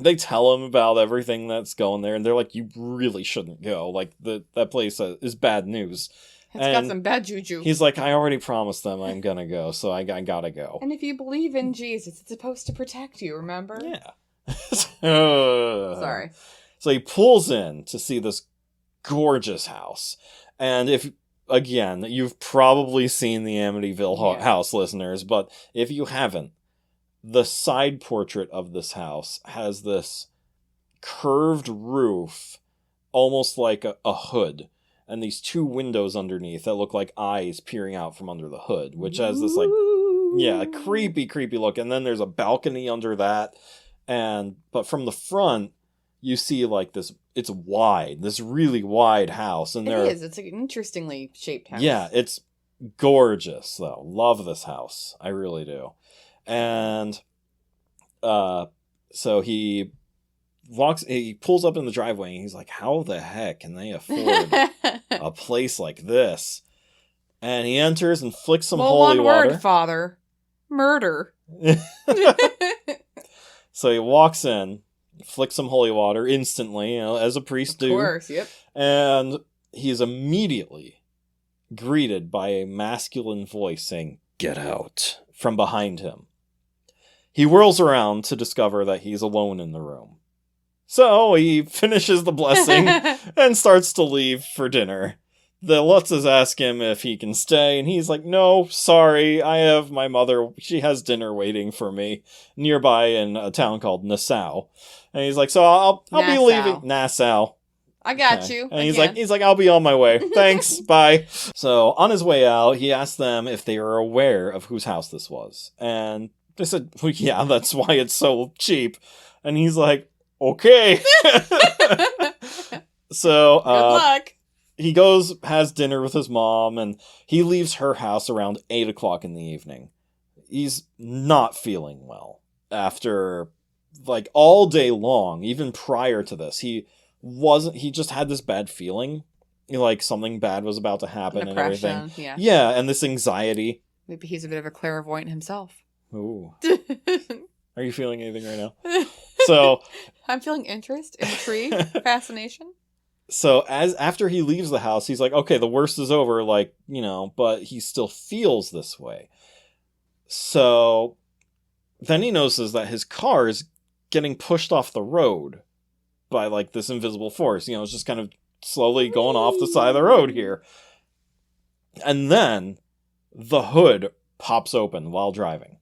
they tell him about everything that's going there, and they're like, you really shouldn't go. That place is bad news. It's got some bad juju. He's like, I already promised them I'm gonna go, so I gotta go. And if you believe in Jesus, it's supposed to protect you, remember? Yeah. Sorry. So he pulls in to see this gorgeous house. And you've probably seen the Amityville house, listeners, but if you haven't, the side portrait of this house has this curved roof, almost like a hood. And these 2 windows underneath that look like eyes peering out from under the hood, which has this creepy look. And then there's a balcony under that. But from the front, you see it's wide, this really wide house. And it's an interestingly shaped house. Yeah, it's gorgeous though. Love this house. I really do. And so he pulls up in the driveway and he's like, how the heck can they afford a place like this? And he enters and flicks some holy water. One word, Father. Murder. So he walks in, flicks some holy water instantly, as a priest do. Of course, yep. And he's immediately greeted by a masculine voice saying, "Get out," from behind him. He whirls around to discover that he's alone in the room. So he finishes the blessing and starts to leave for dinner. The Lutzes ask him if he can stay, and he's like, "No, sorry, I have my mother. She has dinner waiting for me nearby in a town called Nassau." And he's like, "So I'll be leaving Nassau. I got you." And he's like, "I'll be on my way. Thanks, bye." So on his way out, he asked them if they were aware of whose house this was, and they said, "Well, yeah, that's why it's so cheap." And he's like, "Okay." So good luck. he goes, has dinner with his mom, and he leaves her house around 8 o'clock in the evening. He's not feeling well after, like, all day long, even prior to this. He just had this bad feeling, like something bad was about to happen and everything. Yeah. Yeah, and this anxiety. Maybe he's a bit of a clairvoyant himself. Ooh. Are you feeling anything right now? So I'm feeling interest, intrigue, fascination. So after he leaves the house, he's like, okay, the worst is over, like, but he still feels this way. So then he notices that his car is getting pushed off the road by, like, this invisible force. It's just kind of slowly going off the side of the road here. And then the hood pops open while driving,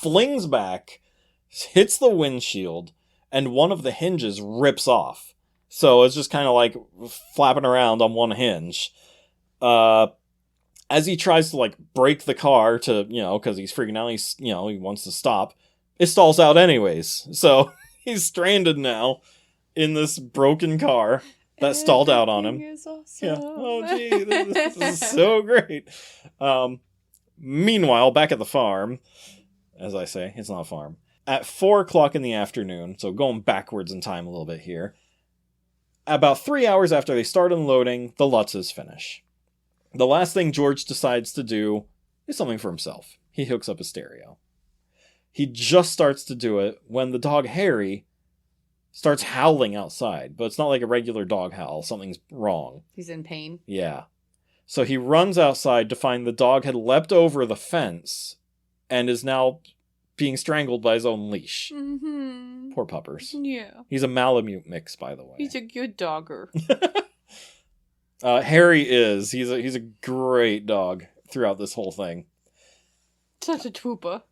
flings back, hits the windshield, and one of the hinges rips off. So it's just kind of like flapping around on one hinge. As he tries to, like, brake the car to, because he's freaking out, he wants to stop. It stalls out anyways. So he's stranded now in this broken car that stalled out on him. Is awesome. Yeah. Oh, gee, this is so great. Meanwhile, back at the farm, as I say, it's not a farm. At 4 o'clock in the afternoon, so going backwards in time a little bit here, about 3 hours after they start unloading, the Lutzes finish. The last thing George decides to do is something for himself. He hooks up a stereo. He just starts to do it when the dog Harry starts howling outside, but it's not like a regular dog howl. Something's wrong. He's in pain. Yeah. So he runs outside to find the dog had leapt over the fence and is now being strangled by his own leash. Mm-hmm. Poor puppers. Yeah. He's a Malamute mix, by the way. He's a good dogger. Harry is. He's a great dog throughout this whole thing. Such a trooper.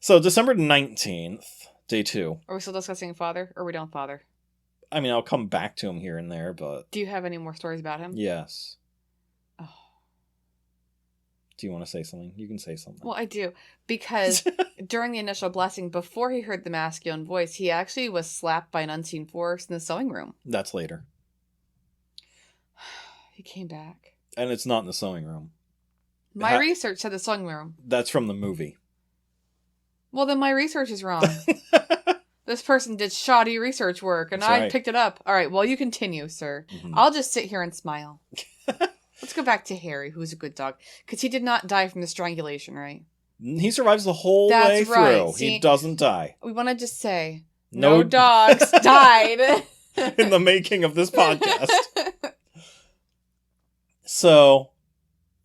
So, December 19th, day 2. Are we still discussing father, or are we done with father? I mean, I'll come back to him here and there, but... Do you have any more stories about him? Yes. Oh. Do you want to say something? You can say something. Well, I do. Because during the initial blessing, before he heard the masculine voice, he actually was slapped by an unseen force in the sewing room. That's later. He came back. And it's not in the sewing room. My research said the sewing room. That's from the movie. Well, then my research is wrong. This person did shoddy research work, and I picked it up. All right, well, you continue, sir. Mm-hmm. I'll just sit here and smile. Let's go back to Harry, who's a good dog. Because he did not die from the strangulation, right? He survives the whole way through. See, he doesn't die. We want to just say, no dogs died. In the making of this podcast. So,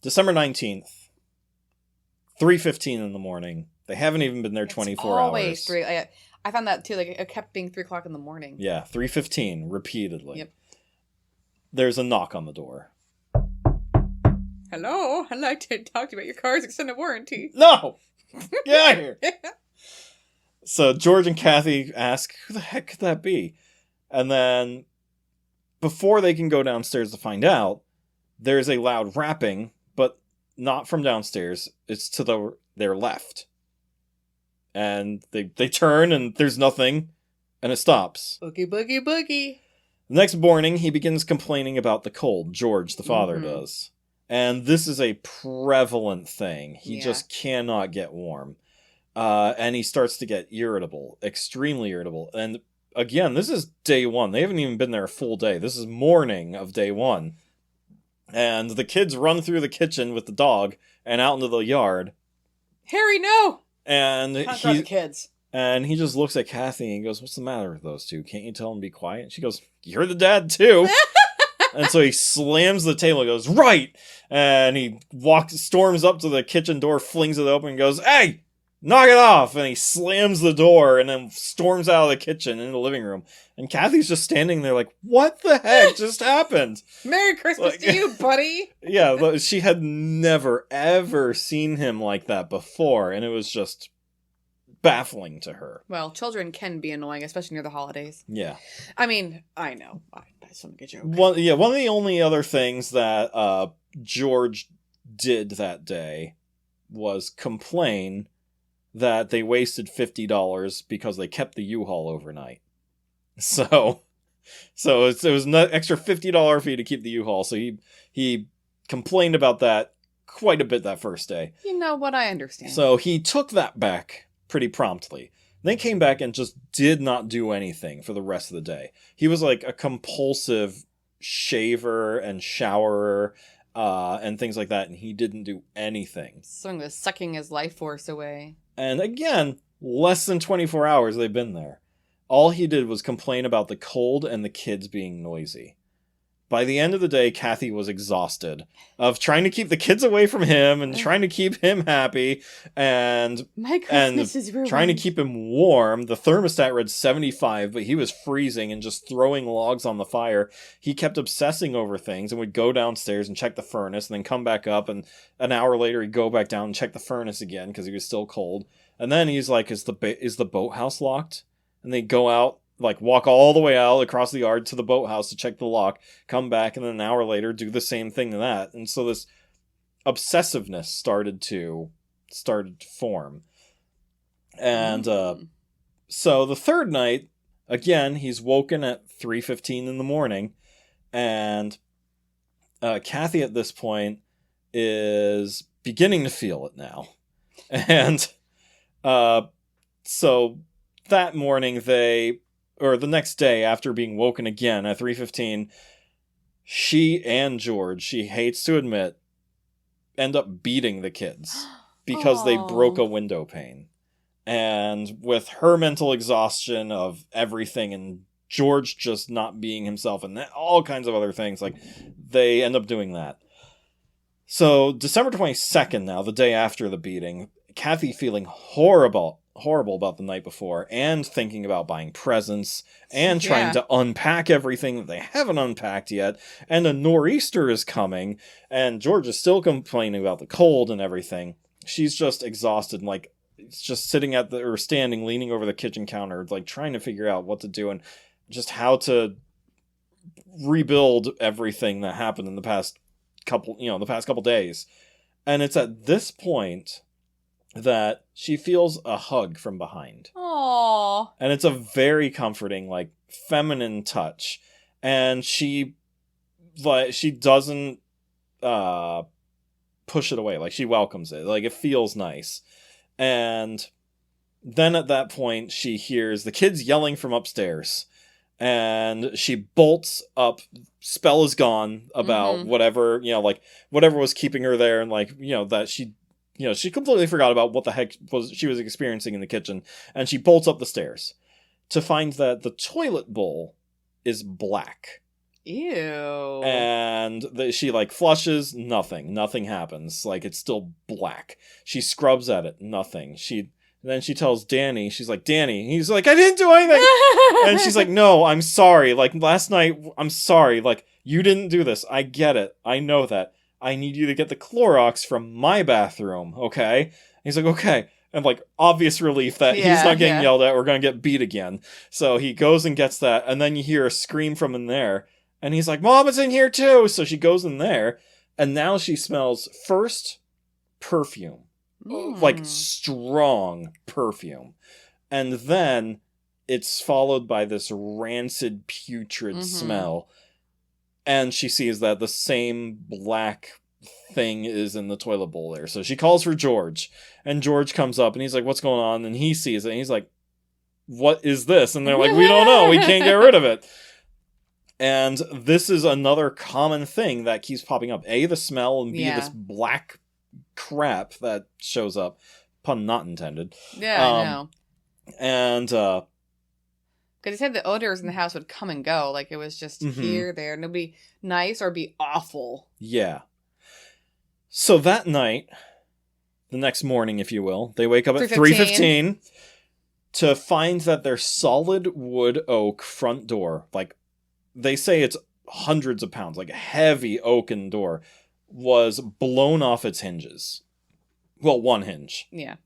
December 19th, 3:15 in the morning. They haven't even been there 24 hours. Always 3. I found that too. Like, it kept being 3 o'clock in the morning. Yeah, 3:15 repeatedly. Yep. There's a knock on the door. Hello, I'd like to talk to you about your car's extended warranty. No! Get out of here! So George and Kathy ask, who the heck could that be? And then, before they can go downstairs to find out, there's a loud rapping, but not from downstairs. It's to their left. And they turn, and there's nothing, and it stops. Boogie, boogie, boogie. The next morning, he begins complaining about the cold. George, the father, does. And this is a prevalent thing. He just cannot get warm. And he starts to get irritable, extremely irritable. And again, this is day 1. They haven't even been there a full day. This is morning of day 1. And the kids run through the kitchen with the dog and out into the yard. Harry, no! And the kids. And he just looks at Kathy and goes, what's the matter with those two? Can't you tell them to be quiet? And she goes, you're the dad too. And so he slams the table and goes, right! And he storms up to the kitchen door, flings it open and goes, hey! Knock it off! And he slams the door and then storms out of the kitchen into the living room. And Kathy's just standing there like, what the heck just happened? Merry Christmas to you, buddy! Yeah, but she had never, ever seen him like that before. And it was just baffling to her. Well, children can be annoying, especially near the holidays. Yeah. I mean, I know. That's some good joke. One of the only other things that George did that day was complain that they wasted $50 because they kept the U-Haul overnight. So So it was an extra $50 fee to keep the U-Haul. So he complained about that quite a bit that first day. You know what? I understand. So he took that back pretty promptly. Then came back and just did not do anything for the rest of the day. He was like a compulsive shaver and showerer and things like that, and he didn't do anything. Someone was sucking his life force away. And again, less than 24 hours they've been there. All he did was complain about the cold and the kids being noisy. By the end of the day, Kathy was exhausted of trying to keep the kids away from him and trying to keep him happy and My Christmas is ruined. trying to keep him warm. The thermostat read 75, but he was freezing and just throwing logs on the fire. He kept obsessing over things and would go downstairs and check the furnace and then come back up, and an hour later he'd go back down and check the furnace again because he was still cold. And then he's like, is the boathouse locked? And they go out, like walk all the way out across the yard to the boathouse to check the lock, come back, and then an hour later do the same thing to that. And so this obsessiveness started to form. And so the third night, again, he's woken at 3:15 in the morning, and Kathy at this point is beginning to feel it now. And so that morning or the next day, after being woken again at 3:15, she and George, she hates to admit, end up beating the kids because they broke a window pane. And with her mental exhaustion of everything and George just not being himself and all kinds of other things, like, they end up doing that. So December 22nd now, the day after the beating, Kathy feeling horrible about the night before and thinking about buying presents and trying to unpack everything that they haven't unpacked yet, and a nor'easter is coming and George is still complaining about the cold and everything. She's just exhausted and like just sitting standing leaning over the kitchen counter, like trying to figure out what to do and just how to rebuild everything that happened in the past couple days. And it's at this point that she feels a hug from behind. Aww. And it's a very comforting, like, feminine touch. And she doesn't push it away. Like, she welcomes it. Like, it feels nice. And then at that point, she hears the kids yelling from upstairs. And she bolts up. Spell is gone about whatever was keeping her there. And, like, that she completely forgot about what the heck she was experiencing in the kitchen, and she bolts up the stairs to find that the toilet bowl is black. Ew. And she like flushes, nothing happens. Like, it's still black. She scrubs at it, nothing. Then she tells Danny, she's like, Danny, he's like, I didn't do anything. And she's like, no, I'm sorry. Like, last night, I'm sorry. Like, you didn't do this. I get it. I know that. I need you to get the Clorox from my bathroom, okay? And he's like, okay. And, like, obvious relief that he's not getting yelled at or going to get beat again. So he goes and gets that, and then you hear a scream from in there. And he's like, Mom, it's in here too! So she goes in there, and now she smells, first, perfume. Like, strong perfume. And then it's followed by this rancid, putrid smell. And she sees that the same black thing is in the toilet bowl there. So she calls for George. And George comes up and he's like, what's going on? And he sees it and he's like, what is this? And they're like, we don't know. We can't get rid of it. And this is another common thing that keeps popping up. A, the smell, and B, this black crap that shows up. Pun not intended. Yeah, I know. And, because he said the odors in the house would come and go. Like, it was just here, there. And it'd be nice or be awful. Yeah. So that night, the next morning, if you will, they wake up at 3:15 to find that their solid wood oak front door, like, they say it's hundreds of pounds, like a heavy oaken door, was blown off its hinges. Well, one hinge. Yeah.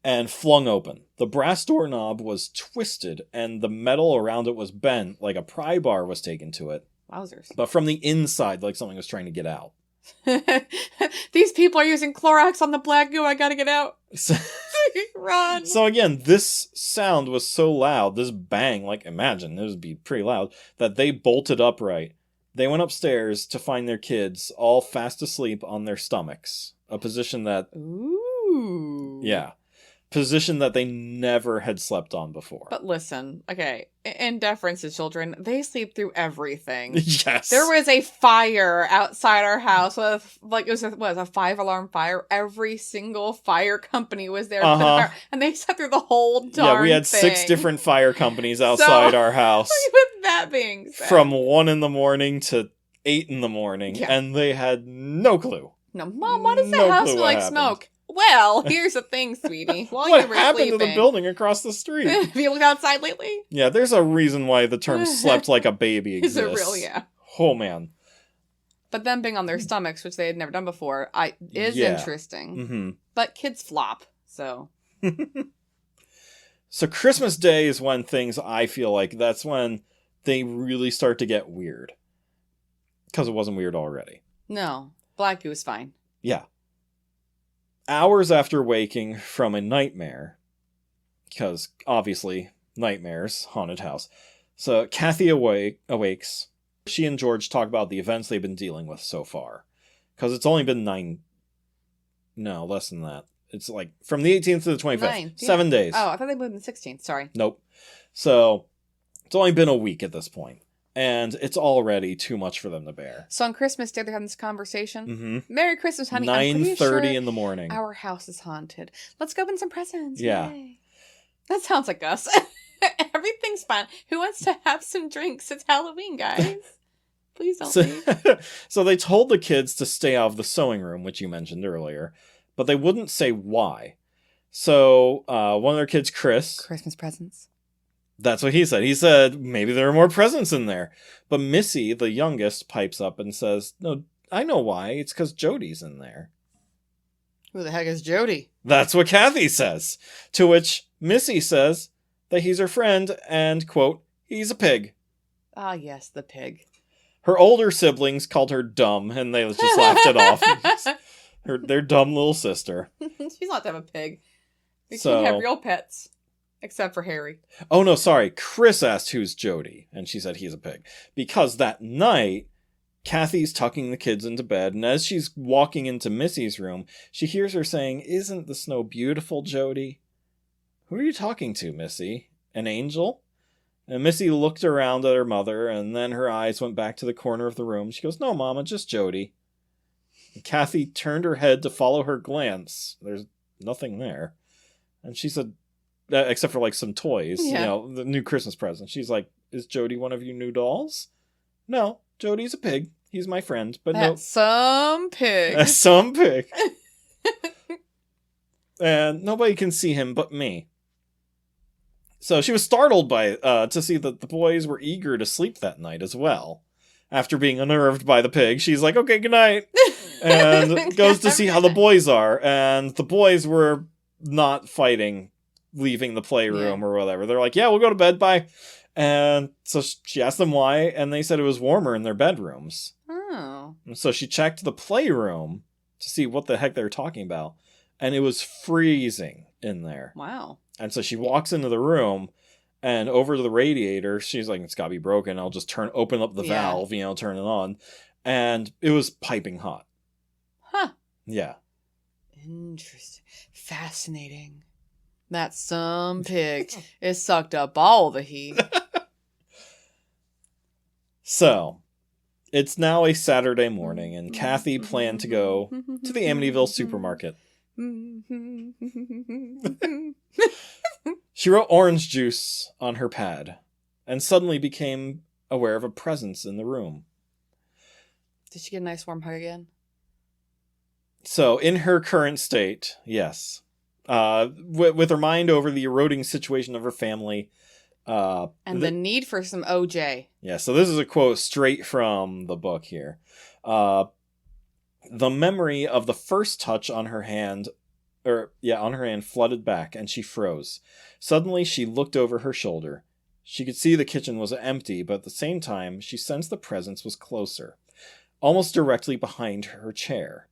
And flung open. The brass doorknob was twisted, and the metal around it was bent, like a pry bar was taken to it. Wowzers. But from the inside, like something was trying to get out. These people are using Clorox on the black goo. I gotta get out. Run. So again, this sound was so loud, this bang, like imagine, it would be pretty loud, that they bolted upright. They went upstairs to find their kids all fast asleep on their stomachs. A position that... Ooh. Yeah. Position that they never had slept on before. But listen, okay, in deference to children, they sleep through everything. Yes. There was a fire outside our house with, like, it was a 5-alarm fire. Every single fire company was there. And they slept through the whole darn thing. Yeah, we had 6 different fire companies outside our house. With that being said. From 1 a.m. to 8 a.m. Yeah. And they had no clue. No, Mom, why does the house smell like smoke? Well, here's the thing, sweetie. While what you were happened sleeping, to the building across the street? Have you looked outside lately? Yeah, there's a reason why the term slept like a baby exists. Is it real? Yeah. Oh, man. But them being on their stomachs, which they had never done before, is interesting. Mm-hmm. But kids flop, so... So Christmas Day is when things, I feel like, that's when they really start to get weird. Because it wasn't weird already. No. Black Goose fine. Yeah. Hours after waking from a nightmare, because obviously nightmares, haunted house. So Kathy awakes. She and George talk about the events they've been dealing with so far. Because it's only been less than that. It's like from the 18th to the 25th. 7 days. Oh, I thought they moved on the 16th. Sorry. Nope. So it's only been a week at this point. And it's already too much for them to bear. So on Christmas Day, they're having this conversation. Mm-hmm. Merry Christmas, honey. 9:30 in the morning. Our house is haunted. Let's go open some presents. Yeah. Yay. That sounds like us. Everything's fine. Who wants to have some drinks? It's Halloween, guys. Please don't leave. So they told the kids to stay out of the sewing room, which you mentioned earlier. But they wouldn't say why. So one of their kids, Chris... Christmas presents. That's what he said. He said, maybe there are more presents in there. But Missy, the youngest, pipes up and says, no, I know why. It's because Jody's in there. Who the heck is Jody? That's what Kathy says. To which Missy says that he's her friend and, quote, he's a pig. Ah, yes, the pig. Her older siblings called her dumb, and they just laughed it off. Their dumb little sister. She's not to have a pig. She So... can have real pets. Except for Harry. Oh, no, sorry. Chris asked who's Jody, and she said he's a pig. Because that night, Kathy's tucking the kids into bed, and as she's walking into Missy's room, she hears her saying, "Isn't the snow beautiful, Jody?" "Who are you talking to, Missy? An angel?" And Missy looked around at her mother, and then her eyes went back to the corner of the room. She goes, "No, Mama, just Jody." And Kathy turned her head to follow her glance. There's nothing there. And she said, except for like some toys, the new Christmas present. She's like, "Is Jody one of your new dolls?" "No, Jody's a pig. He's my friend, but no." Some pig. Some pig. And nobody can see him but me. So she was startled by to see that the boys were eager to sleep that night as well. After being unnerved by the pig, she's like, "Okay, good night." And goes to see how the boys are. And the boys were not fighting, leaving the playroom or whatever. They're like, "Yeah, we'll go to bed, bye." And so she asked them why, and they said it was warmer in their bedrooms. Oh. And so she checked the playroom to see what the heck they were talking about, and it was freezing in there. Wow. And so she walks into the room, and over to the radiator, she's like, "It's gotta be broken. I'll just open up the valve, turn it on." And it was piping hot. Huh. Yeah. Interesting. Fascinating. That some pig is sucked up all the heat. So, it's now a Saturday morning, and Kathy planned to go to the Amityville supermarket. She wrote orange juice on her pad, and suddenly became aware of a presence in the room. Did she get a nice warm hug again? So, in her current state, yes. With her mind over the eroding situation of her family. And the need for some OJ. Yeah, so this is a quote straight from the book here. The memory of the first touch on her hand, flooded back, and she froze. Suddenly, she looked over her shoulder. She could see the kitchen was empty, but at the same time, she sensed the presence was closer, almost directly behind her chair.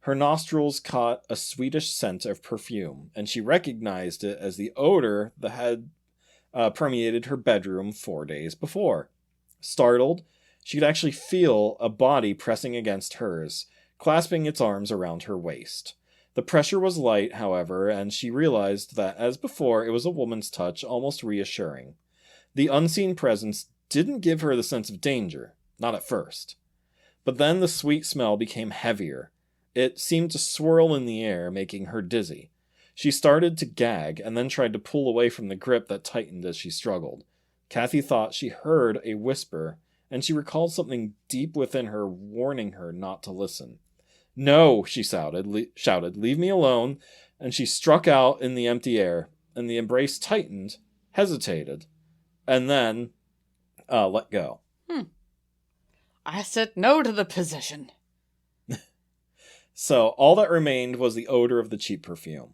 Her nostrils caught a sweetish scent of perfume, and she recognized it as the odor that had permeated her bedroom 4 days before. Startled, she could actually feel a body pressing against hers, clasping its arms around her waist. The pressure was light, however, and she realized that, as before, it was a woman's touch, almost reassuring. The unseen presence didn't give her the sense of danger, not at first. But then the sweet smell became heavier. It seemed to swirl in the air, making her dizzy. She started to gag, and then tried to pull away from the grip that tightened as she struggled. Kathy thought she heard a whisper, and she recalled something deep within her warning her not to listen. "No," she shouted, "leave me alone," and she struck out in the empty air, and the embrace tightened, hesitated, and then let go. I said no to the position. So all that remained was the odor of the cheap perfume.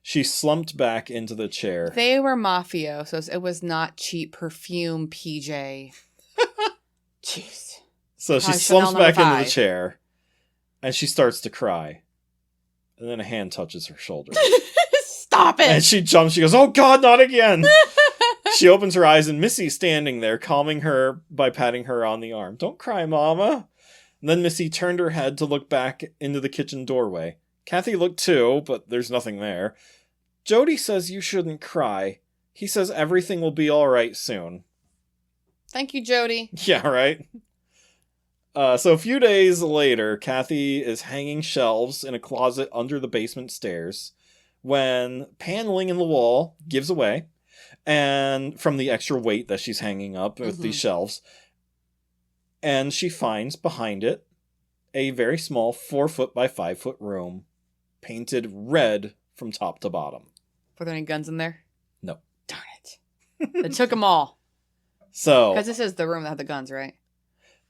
She slumped back into the chair. They were mafiosos. It was not cheap perfume, PJ. Jeez. So she slumps back into the chair, and she starts to cry. And then a hand touches her shoulder. Stop it! And she jumps. She goes, "Oh God, not again!" She opens her eyes, and Missy's standing there, calming her by patting her on the arm. "Don't cry, Mama." And then Missy turned her head to look back into the kitchen doorway. Kathy looked too, but there's nothing there. "Jody says you shouldn't cry. He says everything will be all right soon." Thank you, Jody. Yeah, right? So a few days later, Kathy is hanging shelves in a closet under the basement stairs when paneling in the wall gives away, and from the extra weight that she's hanging up with these shelves, and she finds behind it a very small 4-foot by 5-foot room, painted red from top to bottom. Were there any guns in there? No. Darn it. They took them all. So, because this is the room that had the guns, right?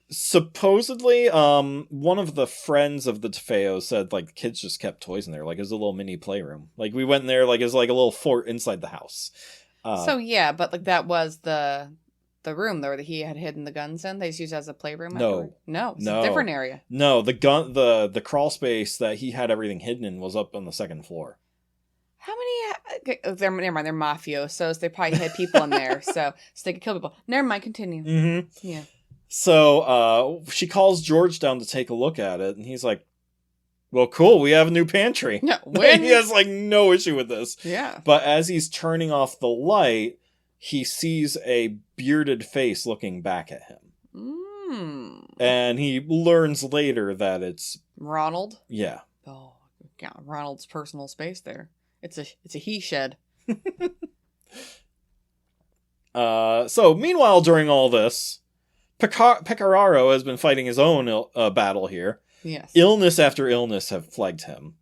Supposedly, one of the friends of the DeFeos said, like, the kids just kept toys in there. Like, it was a little mini playroom. Like, we went in there, like, it was like a little fort inside the house. So, yeah, but, like, that was the room, though, that he had hidden the guns in? They just used it as a playroom? No. No, it's a different area. No, the crawl space that he had everything hidden in was up on the second floor. How many... never mind, they're mafiosos. They probably had people in there, so they could kill people. Never mind, continue. Mm-hmm. Yeah. So, she calls George down to take a look at it, and he's like, "Well, cool, we have a new pantry." No, when... He has, like, no issue with this. Yeah. But as he's turning off the light, he sees a bearded face looking back at him. And he learns later that it's... Ronald? Yeah. Oh, yeah, Ronald's personal space there. It's a he shed. So, meanwhile, during all this, Pecoraro has been fighting his own battle here. Yes. Illness after illness have plagued him.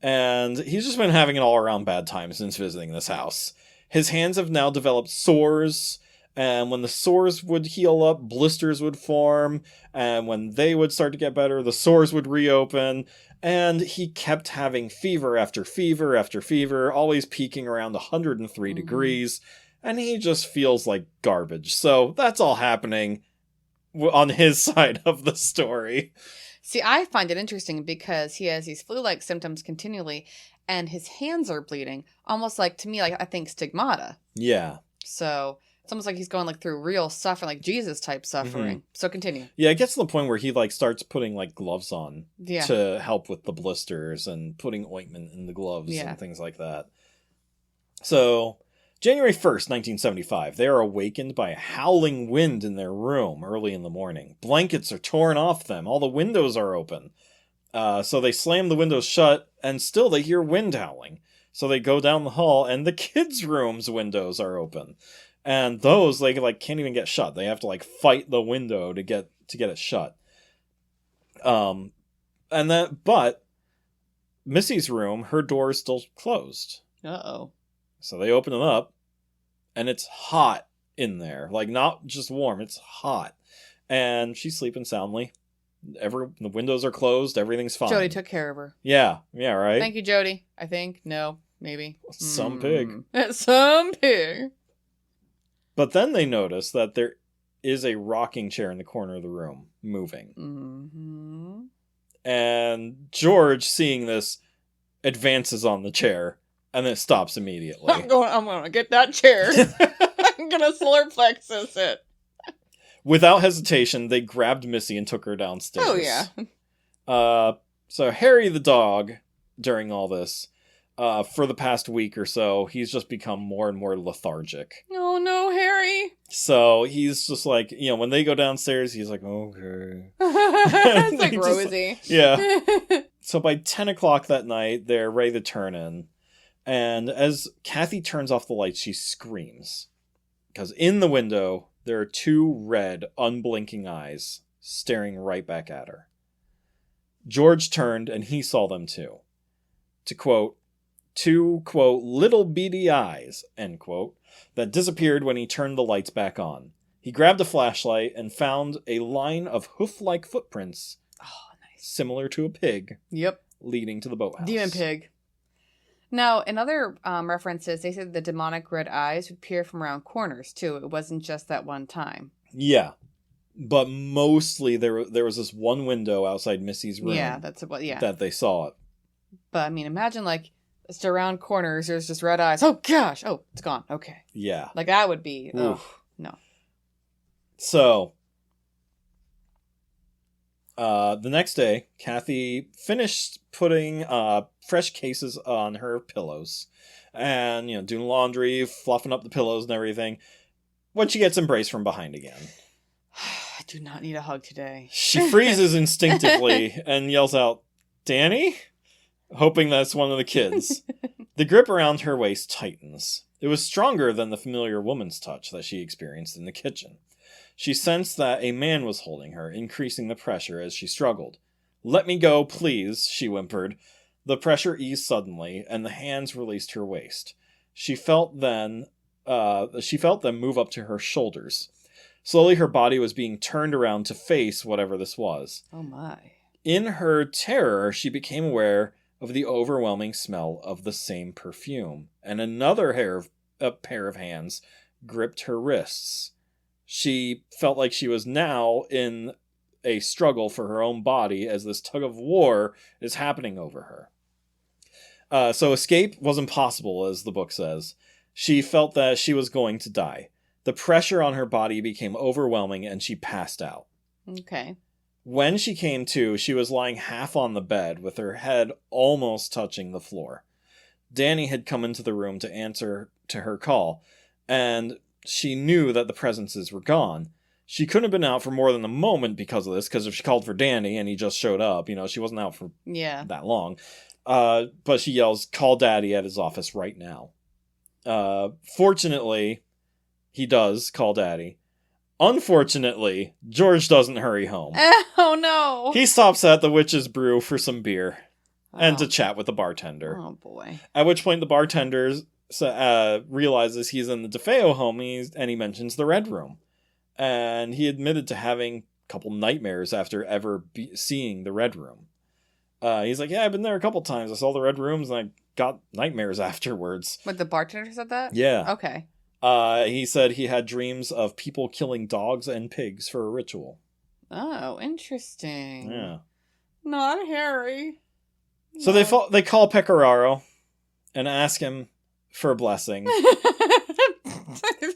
And he's just been having an all-around bad time since visiting this house. His hands have now developed sores, and when the sores would heal up, blisters would form, and when they would start to get better, the sores would reopen, and he kept having fever after fever after fever, always peaking around 103 degrees, and he just feels like garbage. So that's all happening on his side of the story. See, I find it interesting because he has these flu-like symptoms continually, and his hands are bleeding, almost like, to me, like, I think stigmata. Yeah. So it's almost like he's going, like, through real suffering, like Jesus-type suffering. So continue. Yeah, it gets to the point where he, like, starts putting, like, gloves on Yeah. to help with the blisters and putting ointment in the gloves and things like that. So, January 1st, 1975, they are awakened by a howling wind in their room early in the morning. Blankets are torn off them. All the windows are open. So they slam the windows shut, and still they hear wind howling. So they go down the hall, and the kids' room's windows are open. And those, they, like, can't even get shut. They have to, like, fight the window to get it shut. But Missy's room, her door is still closed. Uh-oh. So they open it up, and it's hot in there. Like, not just warm, it's hot. And she's sleeping soundly. The windows are closed, everything's fine. Jody took care of her. Yeah, right? Thank you, Jody. I think. No, maybe. Some pig. Some pig. But then they notice that there is a rocking chair in the corner of the room, moving. And George, seeing this, advances on the chair, and then stops immediately. I'm gonna get that chair. I'm gonna solar plexus it. Without hesitation, they grabbed Missy and took her downstairs. Oh, yeah. So Harry the dog, during all this, for the past week or so, he's just become more and more lethargic. Oh, no, Harry. So he's just like, when they go downstairs, he's like, okay. It's like Rosie. Yeah. So by 10 o'clock that night, they're ready to turn in. And as Kathy turns off the lights, she screams. Because in the window, there are two red, unblinking eyes staring right back at her. George turned and he saw them too. To quote, two, quote, little beady eyes, end quote, that disappeared when he turned the lights back on. He grabbed a flashlight and found a line of hoof-like footprints, similar to a pig, leading to the boathouse. Demon pig. Now, in other references, they said the demonic red eyes would peer from around corners, too. It wasn't just that one time. Yeah. But mostly there was this one window outside Missy's room. Yeah, that's about, yeah. That they saw it. But, I mean, imagine, like, just around corners, there's just red eyes. Oh, gosh! Oh, it's gone. Okay. Yeah. Like, that would be... Oh, no. So... the next day, Kathy finished putting fresh cases on her pillows and, doing laundry, fluffing up the pillows and everything, when she gets embraced from behind again. I do not need a hug today. She freezes instinctively and yells out, "Danny?" Hoping that's one of the kids. The grip around her waist tightens. It was stronger than the familiar woman's touch that she experienced in the kitchen. She sensed that a man was holding her, increasing the pressure as she struggled. "Let me go, please," she whimpered. The pressure eased suddenly, and the hands released her waist. She felt them move up to her shoulders. Slowly her body was being turned around to face whatever this was. Oh my. In her terror, she became aware of the overwhelming smell of the same perfume, and another pair of hands gripped her wrists. She felt like she was now in a struggle for her own body as this tug of war is happening over her. So escape was impossible, as the book says. She felt that she was going to die. The pressure on her body became overwhelming and she passed out. Okay. When she came to, she was lying half on the bed with her head almost touching the floor. Danny had come into the room to answer to her call, and she knew that the presences were gone. She couldn't have been out for more than a moment because of this, because if she called for Danny and he just showed up, she wasn't out for that long. But she yells, "Call Daddy at his office right now." Fortunately, he does call Daddy. Unfortunately, George doesn't hurry home. Oh no! He stops at the Witch's Brew for some beer and to chat with the bartender. Oh boy. At which point the bartender realizes he's in the DeFeo home and he mentions the Red Room. And he admitted to having a couple nightmares after ever seeing the Red Room. He's like, "Yeah, I've been there a couple times. I saw the Red Rooms and I got nightmares afterwards." What, the bartender said that? Yeah. Okay. He said he had dreams of people killing dogs and pigs for a ritual. Oh, interesting. Yeah. Not Harry. So they call Pecoraro and ask him for a blessing.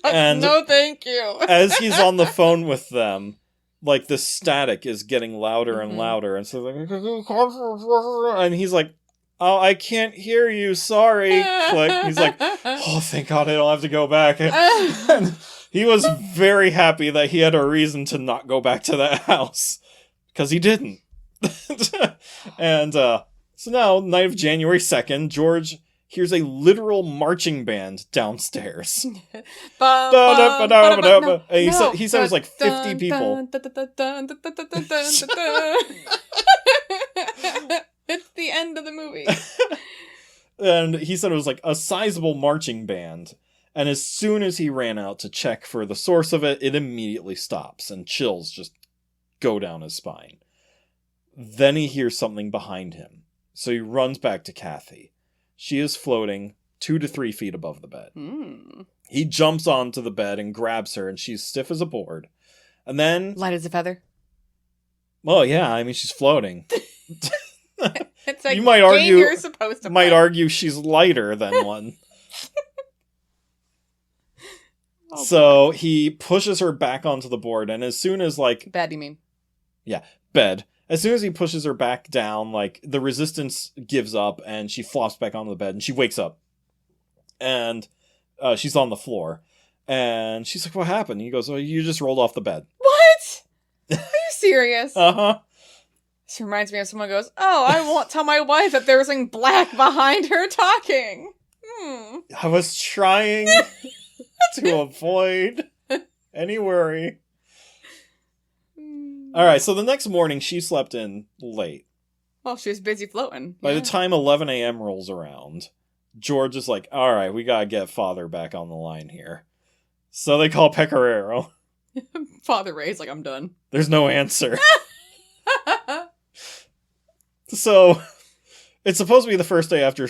And no, thank you. As he's on the phone with them, like the static is getting louder and louder, and so and he's like, "Oh, I can't hear you. Sorry." Click. He's like, "Oh, thank God, I don't have to go back." And he was very happy that he had a reason to not go back to that house, because he didn't. And so now, night of January 2nd, George hears a literal marching band downstairs. And he said it was like 50 people. It's the end of the movie. And he said it was like a sizable marching band. And as soon as he ran out to check for the source of it, it immediately stops and chills just go down his spine. Then he hears something behind him. So he runs back to Kathy. She is floating 2 to 3 feet above the bed. He jumps onto the bed and grabs her, and she's stiff as a board. And then... light as a feather? Well, yeah, I mean, she's floating. It's like You might game argue- you're supposed to Might play. argue she's lighter than one. Oh, So he pushes her back onto the board, and as soon as, like, bad, you mean? bed, as soon as he pushes her back down, like, the resistance gives up, and she flops back onto the bed, and she wakes up. And she's on the floor. And she's like, what happened? He goes, oh, you just rolled off the bed. What? Are you serious? Uh-huh. This reminds me of someone goes, oh, I won't tell my wife that there was something black behind her talking. I was trying to avoid any worry. Alright, so the next morning, she slept in late. Well, she was busy floating. By the time 11 a.m. rolls around, George is like, alright, we gotta get Father back on the line here. So they call Pecoraro. Father Ray's like, I'm done. There's no answer. So, it's supposed to be the first day after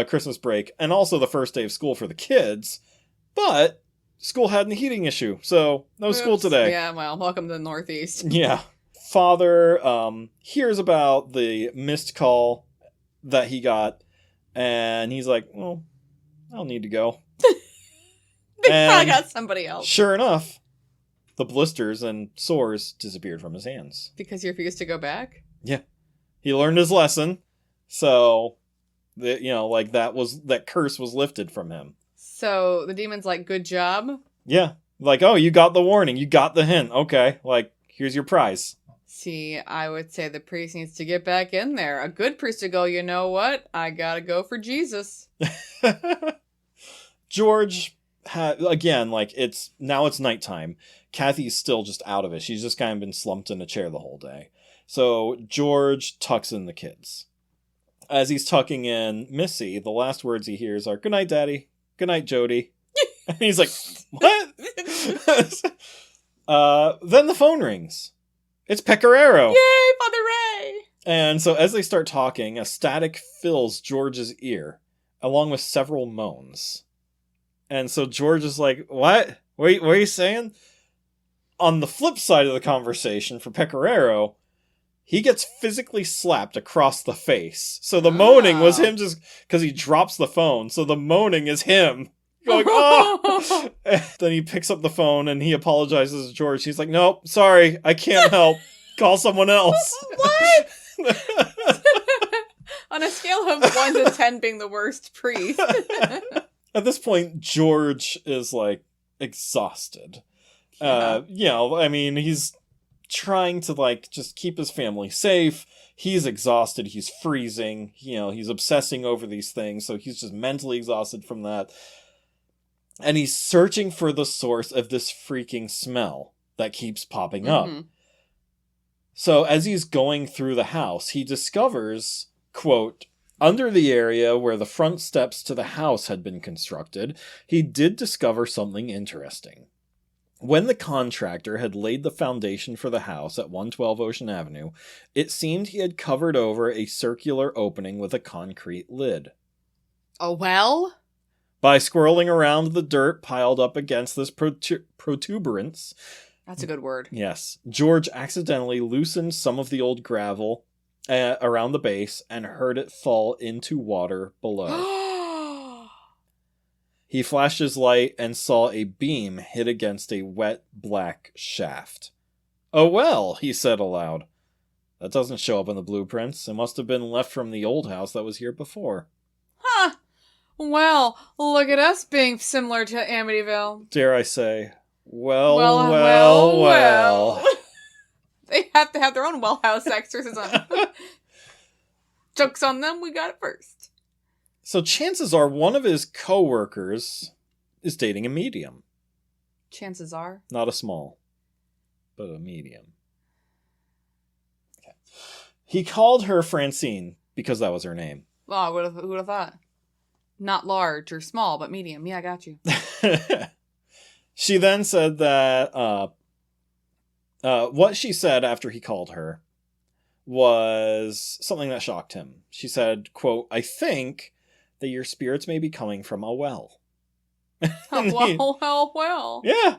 Christmas break, and also the first day of school for the kids, but school had a heating issue, so no school Oops. today. Yeah, well, welcome to the Northeast. Yeah. Father hears about the missed call that he got, and he's like, well, I don't need to go. They probably And got somebody else. Sure enough, the blisters and sores disappeared from his hands. Because he refused to go back? He learned his lesson, so that curse was lifted from him. So the demon's like, good job. Yeah, like, oh, you got the warning, you got the hint. Okay, like, here's your prize. See, I would say the priest needs to get back in there. A good priest to go, you know what? I gotta go for Jesus. George again, like, it's nighttime. Kathy's still just out of it. She's just kind of been slumped in a chair the whole day. So George tucks in the kids. As he's tucking in Missy, the last words he hears are, good night, Daddy. Good night, Jody. And he's like, what? Then the phone rings. It's Pecoraro. Yay, Father Ray! And so as they start talking, a static fills George's ear, along with several moans. And so George is like, what? What are you saying? On the flip side of the conversation, for Pecoraro, he gets physically slapped across the face. So the moaning was him just because he drops the phone. So the moaning is him going, oh! Then he picks up the phone and he apologizes to George. He's like, nope, sorry, I can't help. Call someone else. What? On a scale of 1 to 10 being the worst priest. At this point, George is, like, exhausted. Yeah. I mean, he's trying to, like, just keep his family safe. He's exhausted. He's freezing. He's obsessing over these things, so he's just mentally exhausted from that. And he's searching for the source of this freaking smell that keeps popping up. So as he's going through the house, he discovers, quote, under the area where the front steps to the house had been constructed, he did discover something interesting. When the contractor had laid the foundation for the house at 112 Ocean Avenue, it seemed he had covered over a circular opening with a concrete lid. A well? By swirling around the dirt piled up against this protuberance... That's a good word. Yes. George accidentally loosened some of the old gravel around the base and heard it fall into water below. He flashed his light and saw a beam hit against a wet black shaft. Oh well, he said aloud. That doesn't show up in the blueprints. It must have been left from the old house that was here before. Huh. Well, look at us being similar to Amityville. Dare I say, well. They have to have their own well house exorcism. Joke's on them, we got it first. So chances are one of his co-workers is dating a medium. Chances are. Not a small, but a medium. Okay. He called her Francine because that was her name. Oh, who would have thought? Not large or small, but medium. Yeah, I got you. She then said that what she said after he called her was something that shocked him. She said, quote, I think that your spirits may be coming from a well. Well. Yeah.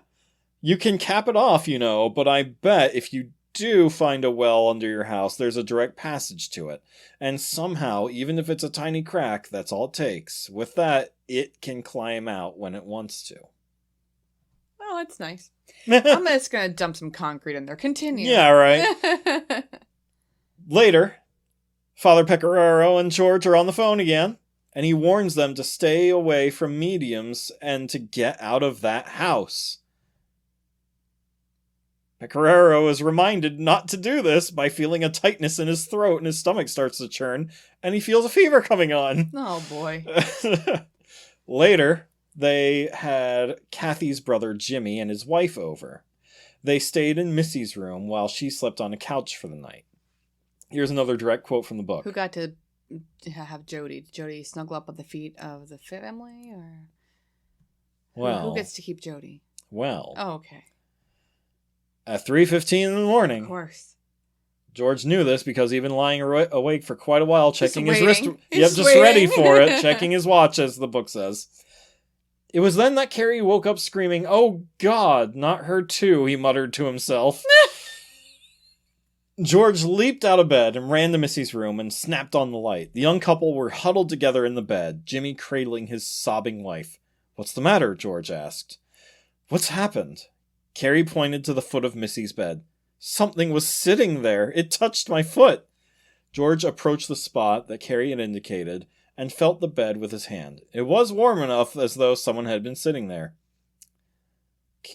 You can cap it off, but I bet if you do find a well under your house, there's a direct passage to it. And somehow, even if it's a tiny crack, that's all it takes. With that, it can climb out when it wants to. Oh, that's nice. I'm just going to dump some concrete in there. Continue. Yeah, right. Later, Father Pecoraro and George are on the phone again, and he warns them to stay away from mediums and to get out of that house. Pecoraro is reminded not to do this by feeling a tightness in his throat, and his stomach starts to churn, and he feels a fever coming on. Oh, boy. Later, they had Kathy's brother Jimmy and his wife over. They stayed in Missy's room while she slept on a couch for the night. Here's another direct quote from the book. Who got to have Jody? Did Jody snuggle up at the feet of the family, or Well, who gets to keep Jody? Well, Oh, okay. At 3:15 in the morning, Of course. George knew this because he'd been lying awake for quite a while, checking his wrist. He's Just waiting. ready for it, checking his watch, as the book says. It was then that Carrie woke up screaming, "Oh God, not her too," he muttered to himself. George leaped out of bed and ran to Missy's room and snapped on the light. The young couple were huddled together in the bed, Jimmy cradling his sobbing wife. "What's the matter?" George asked. "What's happened?" Carrie pointed to the foot of Missy's bed. "Something was sitting there. It touched my foot." George approached the spot that Carrie had indicated and felt the bed with his hand. It was warm enough, as though someone had been sitting there.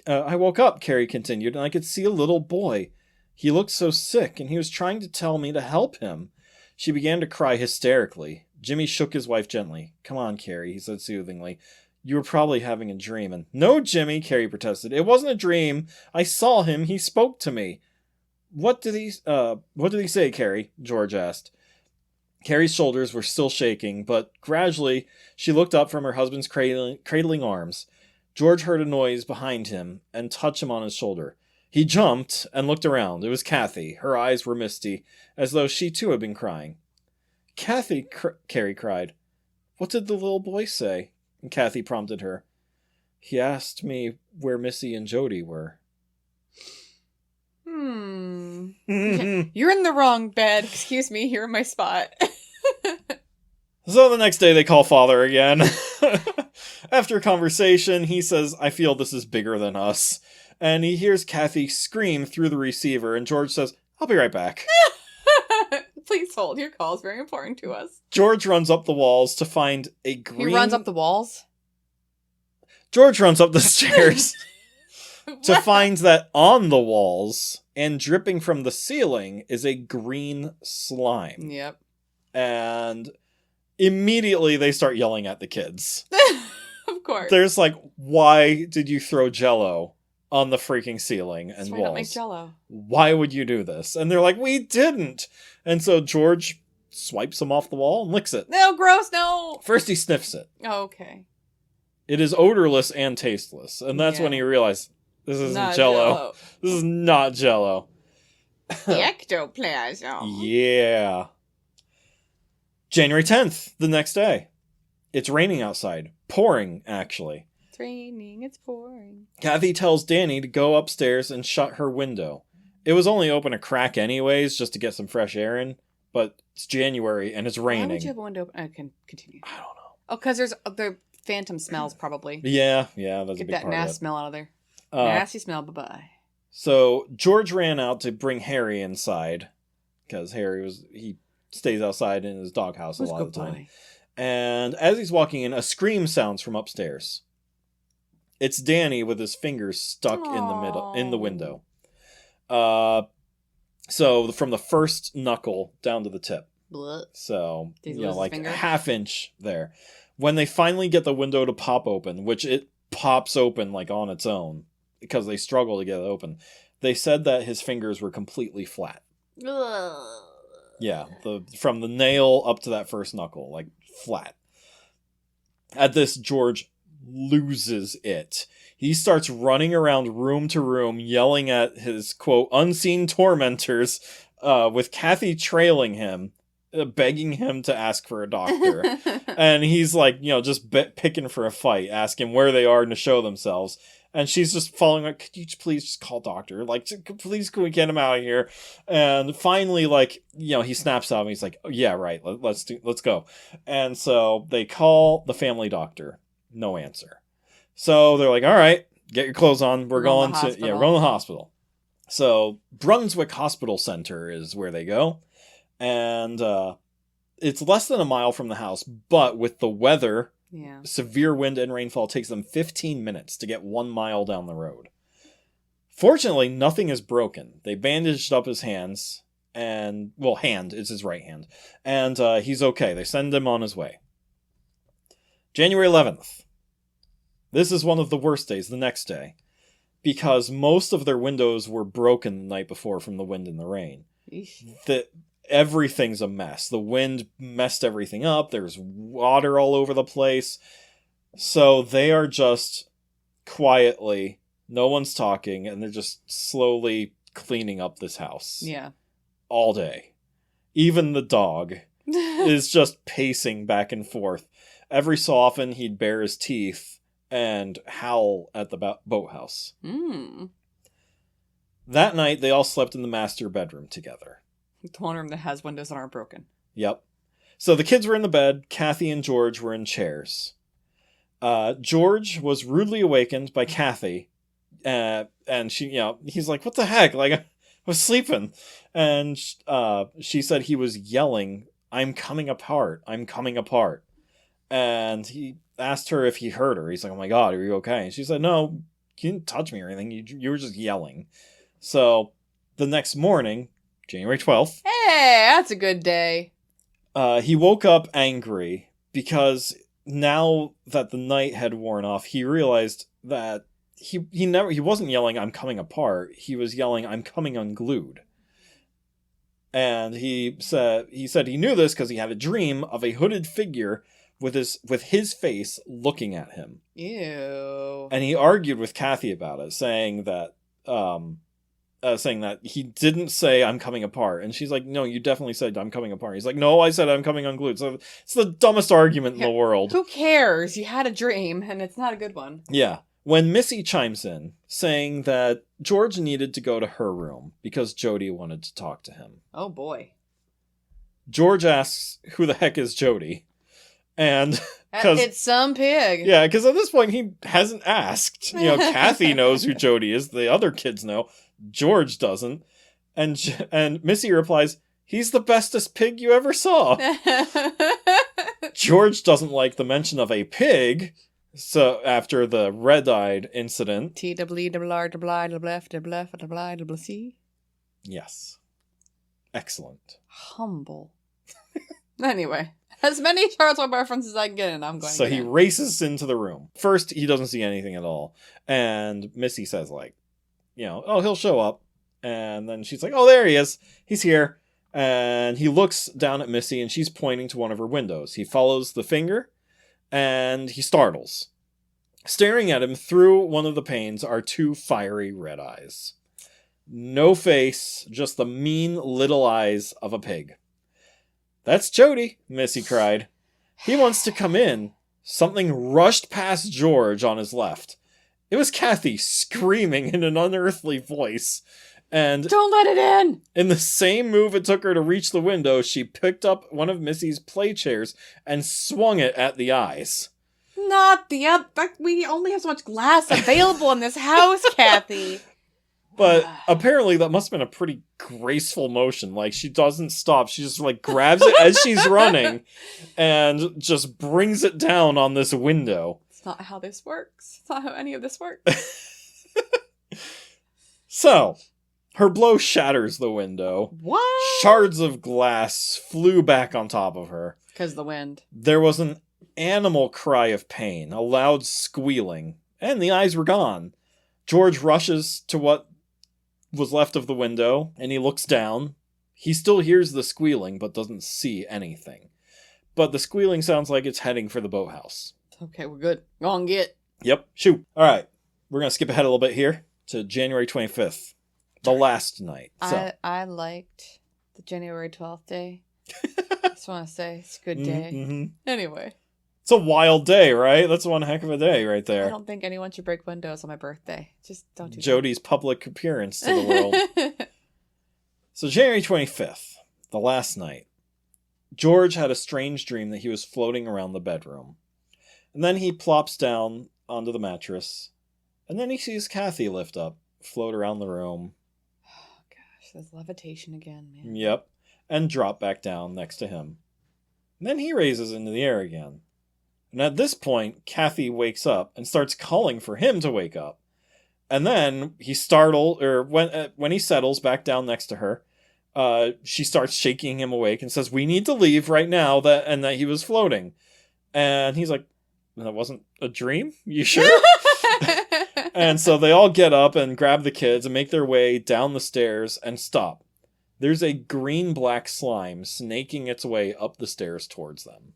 I woke up," Carrie continued, "and I could see a little boy. He looked so sick, and he was trying to tell me to help him." She began to cry hysterically. Jimmy shook his wife gently. "Come on, Carrie," he said soothingly. "You were probably having a dream." And "No, Jimmy," Carrie protested. "It wasn't a dream. I saw him. He spoke to me." What did he say, Carrie?" George asked. Carrie's shoulders were still shaking, but gradually she looked up from her husband's cradling arms. George heard a noise behind him and touched him on his shoulder. He jumped and looked around. It was Kathy. Her eyes were misty, as though she too had been crying. "Kathy," Carrie cried. "What did the little boy say?" And Kathy prompted her. "He asked me where Missy and Jody were." You're in the wrong bed. Excuse me, you're in my spot. So the next day they call Father again. After a conversation, he says, "I feel this is bigger than us." And he hears Kathy scream through the receiver, and George says, "I'll be right back." Please hold. Your call is very important to us. George runs up the walls to find a green... He runs up the walls? George runs up the stairs to find that on the walls and dripping from the ceiling is a green slime. Yep. And immediately they start yelling at the kids. Of course. There's like, "Why did you throw Jell-O on the freaking ceiling and That's why walls? I don't make Jell-O. Why would you do this?" And they're like, "We didn't." And so George swipes them off the wall and licks it. No, gross, no. First he sniffs it. Oh, okay. It is odorless and tasteless. And that's when he realized, this isn't Not Jell-O. This is not Jell-O. Ectoplasm. Yeah. January 10th, the next day. It's raining outside. Pouring, actually. It's raining, it's pouring. Kathy tells Danny to go upstairs and shut her window. It was only open a crack anyways, just to get some fresh air in, but it's January and it's raining. Why would you have a window open? I can continue. I don't know. Oh, because there's the phantom smells, probably. Yeah, that's a Get big that part of nasty it. smell out of there. Nasty smell, bye-bye. So George ran out to bring Harry inside, because he stays outside in his doghouse a lot of the time. Boy. And as he's walking in, a scream sounds from upstairs. It's Danny with his fingers stuck in the window. So from the first knuckle down to the tip. Blech. So, Did he lose like his finger? a half inch there. When they finally get the window to pop open, which it pops open like on its own, because they struggle to get it open, they said that his fingers were completely flat. Ugh. Yeah, from the nail up to that first knuckle, like flat. At this, George loses it. He starts running around room to room, yelling at his, quote, unseen tormentors, with Kathy trailing him, begging him to ask for a doctor. And he's like, just picking for a fight, asking where they are to show themselves. And she's just following, like, could you please just call doctor? Like, please, can we get him out of here? And finally, like, he snaps out and he's like, oh, yeah, right, let's go. And so they call the family doctor. No answer. So they're like, all right, get your clothes on. We're going to the hospital. So Brunswick Hospital Center is where they go. And it's less than a mile from the house, but with the weather... Yeah. Severe wind and rainfall takes them 15 minutes to get 1 mile down the road. Fortunately, nothing is broken. They bandaged up his hands, and, hand, it's his right hand, and he's okay. They send him on his way. January 11th. This is one of the worst days, the next day, because most of their windows were broken the night before from the wind and the rain. Everything's a mess. The wind messed everything up. There's water all over the place. So they are just quietly, no one's talking, and they're just slowly cleaning up this house. Yeah. All day. Even the dog is just pacing back and forth. Every so often, he'd bare his teeth and howl at the boathouse. That night, they all slept in the master bedroom together. The one room that has windows that aren't broken. Yep. So the kids were in the bed. Kathy and George were in chairs. George was rudely awakened by Kathy. And she, he's like, what the heck? Like, I was sleeping. And she said he was yelling, I'm coming apart. I'm coming apart. And he asked her if he heard her. He's like, oh my God, are you okay? And she said, no, you didn't touch me or anything. You were just yelling. So the next morning... January 12th. Hey, that's a good day. He woke up angry because now that the night had worn off, he realized that he wasn't yelling, I'm coming apart. He was yelling, I'm coming unglued. And he said he knew this because he had a dream of a hooded figure with his face looking at him. Ew. And he argued with Kathy about it, saying that he didn't say I'm coming apart. And she's like, no, you definitely said I'm coming apart. He's like, no, I said I'm coming unglued. So it's the dumbest argument in the world. Who cares? You had a dream, and it's not a good one. Yeah. When Missy chimes in, saying that George needed to go to her room because Jody wanted to talk to him. Oh, boy. George asks, who the heck is Jody? And... it's some pig. Yeah, because at this point, he hasn't asked. Kathy knows who Jody is. The other kids know. George doesn't. And Missy replies, he's the bestest pig you ever saw. George doesn't like the mention of a pig. So after the red-eyed incident. Yes. Excellent. Humble. Anyway. As many Charles Webb references as I can get in, I'm going So he races into the room. First, he doesn't see anything at all. And Missy says, like, oh, he'll show up. And then she's like, oh, there he is. He's here. And he looks down at Missy, and she's pointing to one of her windows. He follows the finger, and he startles. Staring at him through one of the panes are two fiery red eyes. No face, just the mean little eyes of a pig. That's Jody, Missy cried. He wants to come in. Something rushed past George on his left. It was Kathy screaming in an unearthly voice. And don't let it in! In the same move it took her to reach the window, she picked up one of Missy's play chairs and swung it at the eyes. Not the we only have so much glass available in this house, Kathy. But apparently that must have been a pretty graceful motion. Like, she doesn't stop. She just, like, grabs it as she's running and just brings it down on this window. It's not how this works. It's not how any of this works. So, her blow shatters the window. What? Shards of glass flew back on top of her. Because of the wind. There was an animal cry of pain, a loud squealing, and the eyes were gone. George rushes to what was left of the window, and he looks down. He still hears the squealing, but doesn't see anything. But the squealing sounds like it's heading for the boathouse. Okay, we're good. Go on, get. Yep, shoot. Alright, we're gonna skip ahead a little bit here to January 25th. The last night. So. I liked the January 12th day. I just want to say it's a good day. Mm-hmm. Anyway. It's a wild day, right? That's one heck of a day right I there. don't think anyone should break windows on my birthday. Just don't do Jody's public appearance to the world. that. So January 25th, the last night, George had a strange dream that he was floating around the bedroom. And then he plops down onto the mattress. And then he sees Kathy lift up, float around the room. Oh, gosh. There's levitation again, man. Yep. And drop back down next to him. And then he raises into the air again. And at this point, Kathy wakes up and starts calling for him to wake up. And then he startled, or when he settles back down next to her, she starts shaking him awake and says, "We need to leave right now," that he was floating. And he's like, "That wasn't a dream? You sure?" And so they all get up and grab the kids and make their way down the stairs and stop. There's a green-black slime snaking its way up the stairs towards them.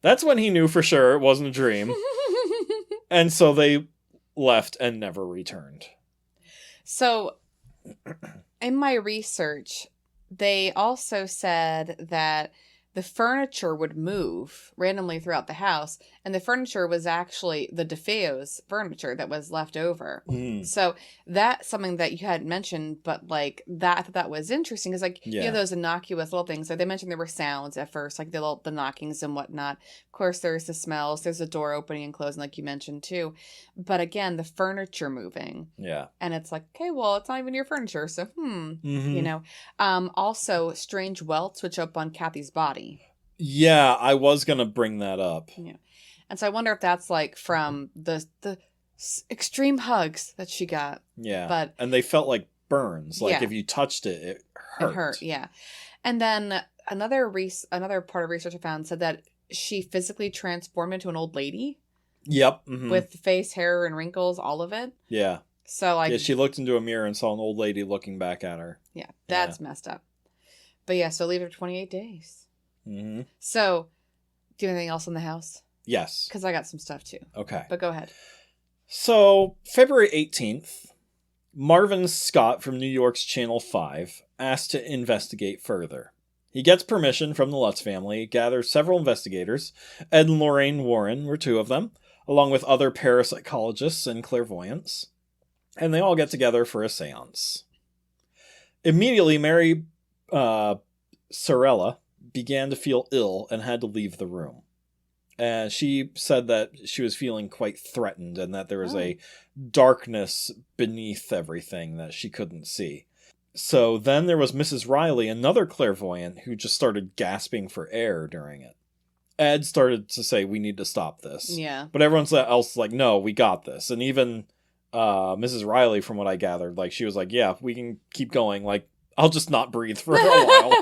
That's when he knew for sure it wasn't a dream. And so they left and never returned. So, in my research, they also said that the furniture would move randomly throughout the house, and the furniture was actually the DeFeo's furniture that was left over. So that's something that you hadn't mentioned, but like that, I thought that was interesting because like you know those innocuous little things. Like they mentioned there were sounds at first, like the knockings and whatnot. Of course, there's the smells. There's a door opening and closing, like you mentioned too. But again, the furniture moving. Yeah, and it's like, okay, well, it's not even your furniture, so you know. Also, strange welts which up on Kathy's body. Yeah, I was gonna bring that up. Yeah. And so I wonder if that's like from the extreme hugs that she got. Yeah. And they felt like burns. Like if you touched it, it hurt. It hurt, yeah. And then another part of research I found said that she physically transformed into an old lady. Yep. With face, hair, and wrinkles, all of it. Yeah. So like she looked into a mirror and saw an old lady looking back at her. Yeah, that's messed up. But yeah, so leave her 28 days. Mm-hmm. So, do you have anything else in the house? Yes. Because I got some stuff too. Okay. But go ahead. So, February 18th, Marvin Scott from New York's Channel 5 asked to investigate further. He gets permission from the Lutz family, gathers several investigators. Ed and Lorraine Warren were two of them, along with other parapsychologists and clairvoyants. And they all get together for a seance. Immediately, Mary Sorella began to feel ill and had to leave the room. And she said that she was feeling quite threatened and that there was a darkness beneath everything that she couldn't see. So then there was Mrs. Riley, another clairvoyant, who just started gasping for air during it. Ed started to say, "We need to stop this." Yeah. But everyone else was like, "No, we got this." And even Mrs. Riley, from what I gathered, like she was like, "Yeah, we can keep going. Like, I'll just not breathe for a while."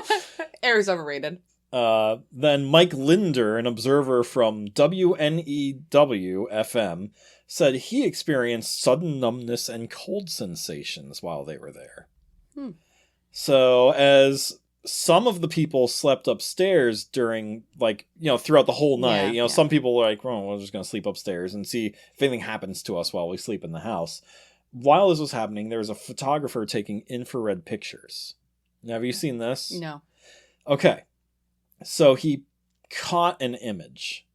Air is overrated. Then Mike Linder, an observer from WNEW FM, said he experienced sudden numbness and cold sensations while they were there. So as some of the people slept upstairs during, like, throughout the whole night, some people were like, "Oh, we're just going to sleep upstairs and see if anything happens to us while we sleep in the house." While this was happening, there was a photographer taking infrared pictures. Now, have you seen this? No. Okay. So he caught an image.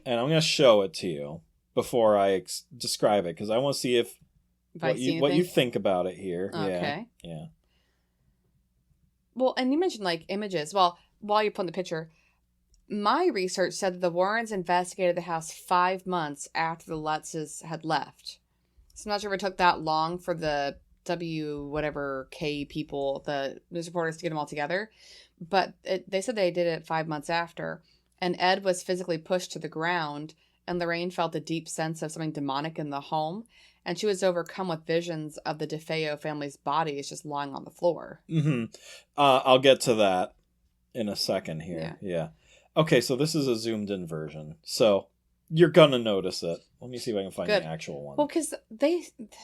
And I'm going to show it to you before I describe it, because I want to see what you think about it here. Okay. Yeah. Well, and you mentioned, like, images. Well, while you're putting the picture, my research said that the Warrens investigated the house 5 months after the Lutzes had left. So I'm not sure if it took that long for the K people, the news reporters, to get them all together. But they said they did it 5 months after. And Ed was physically pushed to the ground, and Lorraine felt a deep sense of something demonic in the home. And she was overcome with visions of the DeFeo family's bodies just lying on the floor. Mm-hmm. I'll get to that in a second here. Yeah. Okay, so this is a zoomed-in version. So you're going to notice it. Let me see if I can find the actual one. Well, because the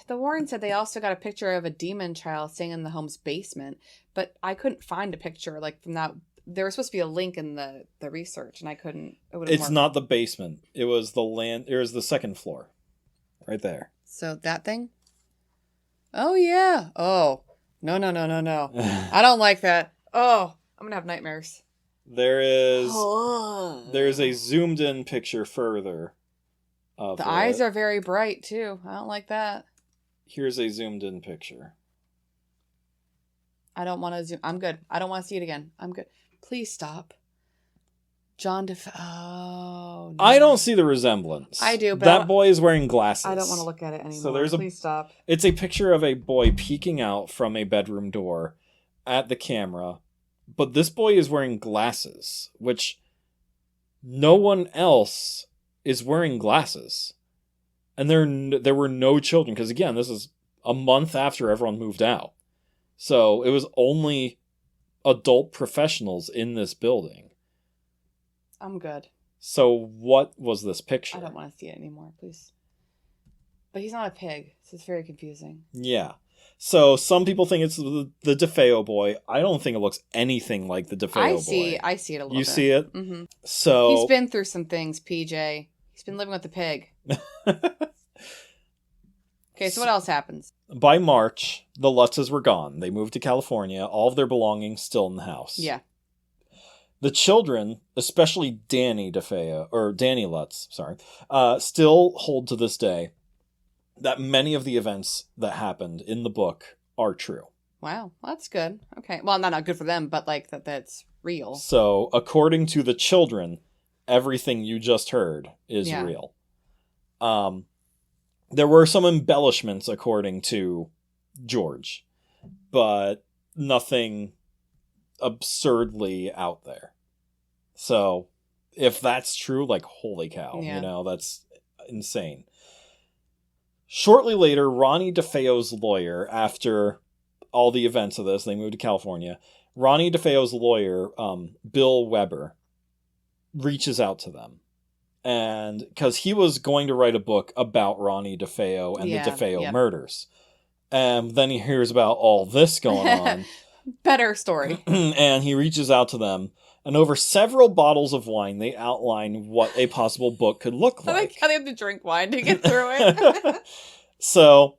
Warren said they also got a picture of a demon child staying in the home's basement. But I couldn't find a picture, like, from that. There was supposed to be a link in the research, and I couldn't. It's not the basement. It was the land. It was the second floor. Right there. So that thing? Oh, yeah. Oh. No. I don't like that. Oh, I'm going to have nightmares. There is There's a zoomed in picture further of the eyes are very bright too. I don't like that. Here's a zoomed in picture. I don't want to zoom. I'm good. I don't want to see it again. I'm good. Please stop. John DeFeo. Oh, no. I don't see the resemblance. I do, but that boy is wearing glasses. I don't want to look at it anymore. So Please stop. It's a picture of a boy peeking out from a bedroom door at the camera, but this boy is wearing glasses, which no one else is wearing glasses. And there were no children, because again, this is a month after everyone moved out. So it was only adult professionals in this building. I'm good. So what was this picture? I don't want to see it anymore, please. But he's not a pig, so it's very confusing. Yeah. So some people think it's the DeFeo boy. I don't think it looks anything like the DeFeo boy. I see it a little bit. You see it? Mm-hmm. So he's been through some things, PJ. He's been living with the pig. Okay, so what else happens? By March, the Lutzes were gone. They moved to California. All of their belongings still in the house. Yeah. The children, especially Danny Lutz, still hold to this day that many of the events that happened in the book are true. Wow, well, that's good. Okay, well, not good for them, but like that's real. So, according to the children, everything you just heard is real. There were some embellishments according to George, but nothing absurdly out there. So, if that's true, like, holy cow, that's insane. Shortly later, Ronnie DeFeo's lawyer, after all the events of this, they moved to California, Ronnie DeFeo's lawyer, Bill Weber, reaches out to them. And because he was going to write a book about Ronnie DeFeo and the DeFeo murders. And then he hears about all this going on. Better story. And he reaches out to them. And over several bottles of wine, they outline what a possible book could look like. I like how they have to drink wine to get through it. So,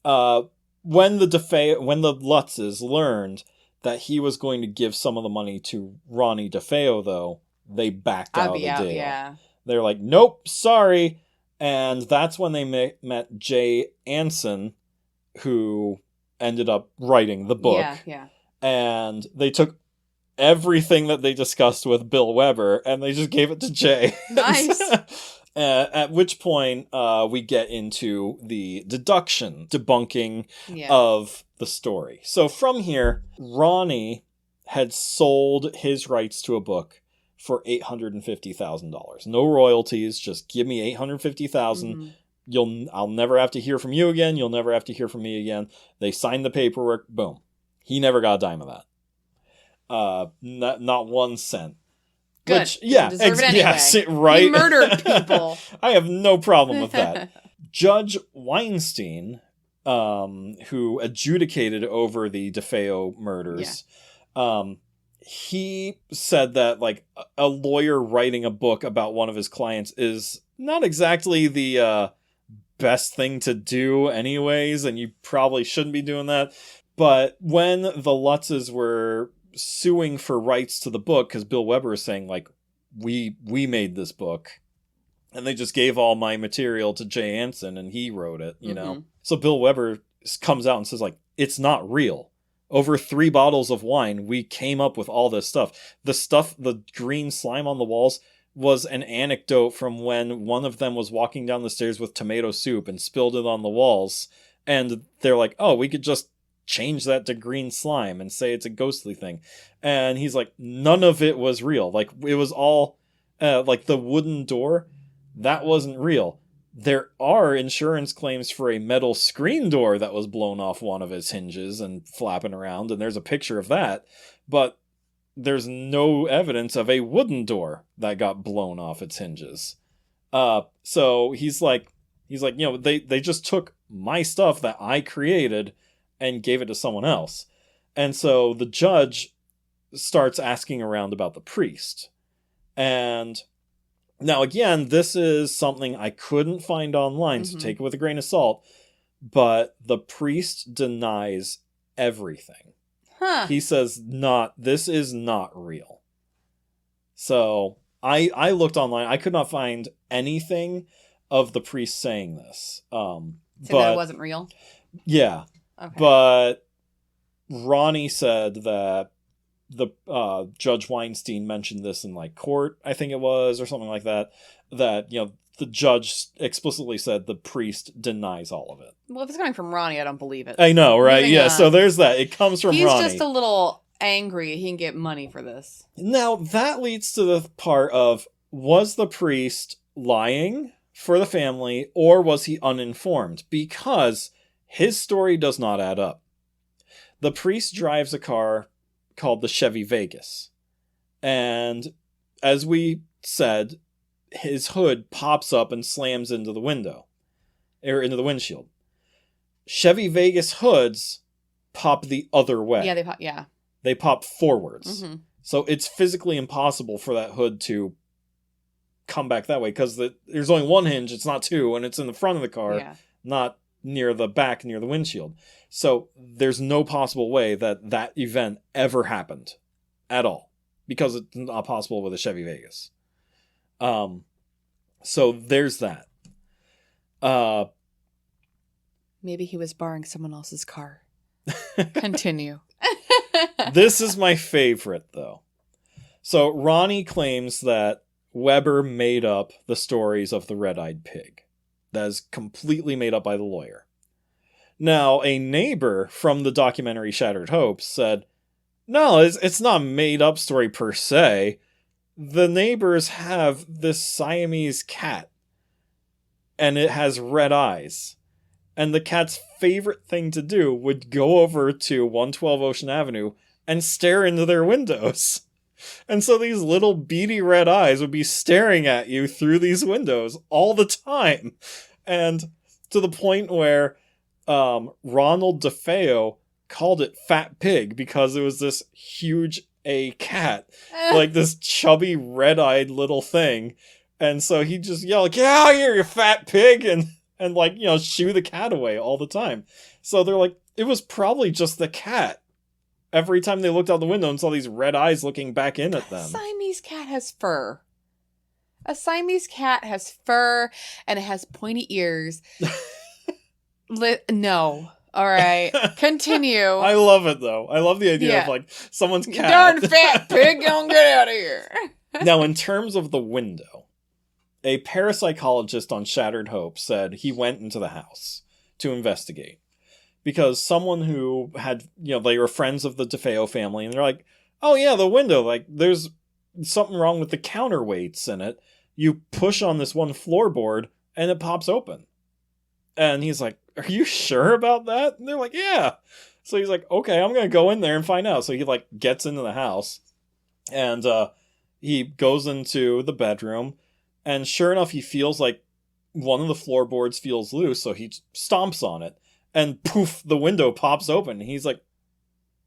when the Lutzes learned that he was going to give some of the money to Ronnie DeFeo, though, they backed out of the deal. Yeah. They're like, nope, sorry. And that's when they met Jay Anson, who ended up writing the book. Yeah. And they took everything that they discussed with Bill Weber and they just gave it to Jay. Nice. At which point we get into the debunking of the story. So from here, Ronnie had sold his rights to a book for $850,000. No royalties, just give me $850,000. I'll never have to hear from you again. You'll never have to hear from me again. They signed the paperwork. Boom. He never got a dime of that. Not 1 cent. Good. Which, yeah, deserve it anyway. Right. He murdered people. I have no problem with that. Judge Weinstein, who adjudicated over the DeFeo murders, he said that like a lawyer writing a book about one of his clients is not exactly the best thing to do anyways, and you probably shouldn't be doing that. But when the Lutzes were suing for rights to the book, because Bill Weber is saying like, we made this book and they just gave all my material to Jay Anson and he wrote it, you know? So Bill Weber comes out and says like, it's not real. Over 3 bottles of wine, we came up with all this stuff. The green slime on the walls was an anecdote from when one of them was walking down the stairs with tomato soup and spilled it on the walls. And they're like, oh, we could just change that to green slime and say it's a ghostly thing. And he's like, none of it was real. Like, it was all, like the wooden door, that wasn't real. There are insurance claims for a metal screen door that was blown off one of its hinges and flapping around, and there's a picture of that, but there's no evidence of a wooden door that got blown off its hinges. So he's like, they just took my stuff that I created and gave it to someone else. And so the judge starts asking around about the priest. And now, again, this is something I couldn't find online, so take it with a grain of salt. But the priest denies everything. He says, this is not real. So I looked online. I could not find anything of the priest saying this. So but that it wasn't real? Yeah. Okay. But Ronnie said that the Judge Weinstein mentioned this in like court, I think it was, or something like that. That, you know, the judge explicitly said the priest denies all of it. Well, if it's coming from Ronnie, I don't believe it. I know, right? Moving Yeah, on. so there's that. It comes from He's Ronnie. just a little angry he can get money for this. Now, that leads to the part of, was the priest lying for the family, or was he uninformed? Because his story does not add up. The priest drives a car called the Chevy Vegas. And as we said, his hood pops up and slams into the window, or into the windshield. Chevy Vegas hoods pop the other way. Yeah, They pop forwards. Mm-hmm. So it's physically impossible for that hood to come back that way, because there's only one hinge, it's not two, and it's in the front of the car, not near the back, near the windshield. So there's no possible way that that event ever happened at all, because it's not possible with a Chevy Vegas. So there's that. Maybe he was borrowing someone else's car. Continue. This is my favorite, though. So Ronnie claims that Weber made up the stories of the red-eyed pig. That is completely made up by the lawyer. Now, a neighbor from the documentary Shattered Hopes said, no, it's not a made-up story per se. The neighbors have this Siamese cat, and it has red eyes. And the cat's favorite thing to do would go over to 112 Ocean Avenue and stare into their windows. And so these little beady red eyes would be staring at you through these windows all the time. And to the point where Ronald DeFeo called it Fat Pig, because it was this huge A cat, like this chubby red-eyed little thing. And so he just yelled, "Get out of here, you fat pig!" and like, you know, shoo the cat away all the time. So they're like, it was probably just the cat. Every time they looked out the window and saw these red eyes looking back in at them. A Siamese cat has fur. A Siamese cat has fur, and it has pointy ears. No. All right. Continue. I love it, though. I love the idea of, like, someone's cat. Darn fat pig, don't get out of here. Now, in terms of the window, a parapsychologist on Shattered Hope said he went into the house to investigate. Because someone who had, you know, they were friends of the DeFeo family, and they're like, oh yeah, the window, like, there's something wrong with the counterweights in it. You push on this one floorboard, and it pops open. And he's like, are you sure about that? And they're like, yeah. So he's like, okay, I'm going to go in there and find out. So he, like, gets into the house, and he goes into the bedroom, and sure enough, he feels like one of the floorboards feels loose, so he stomps on it. And poof, the window pops open. He's like,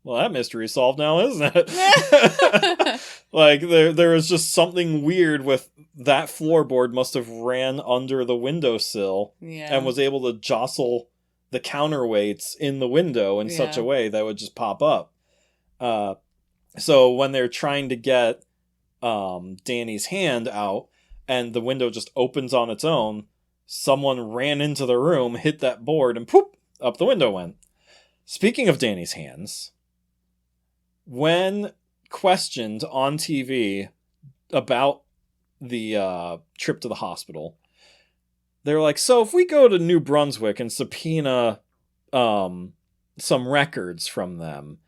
well, that mystery is solved now, isn't it? Like, there was just something weird with that floorboard must have ran under the windowsill and was able to jostle the counterweights in the window in such a way that would just pop up. So when they're trying to get Danny's hand out and the window just opens on its own, someone ran into the room, hit that board, and poop! Up the window went. Speaking of Danny's hands, when questioned on TV about the trip to the hospital, they were like, so if we go to New Brunswick and subpoena some records from them,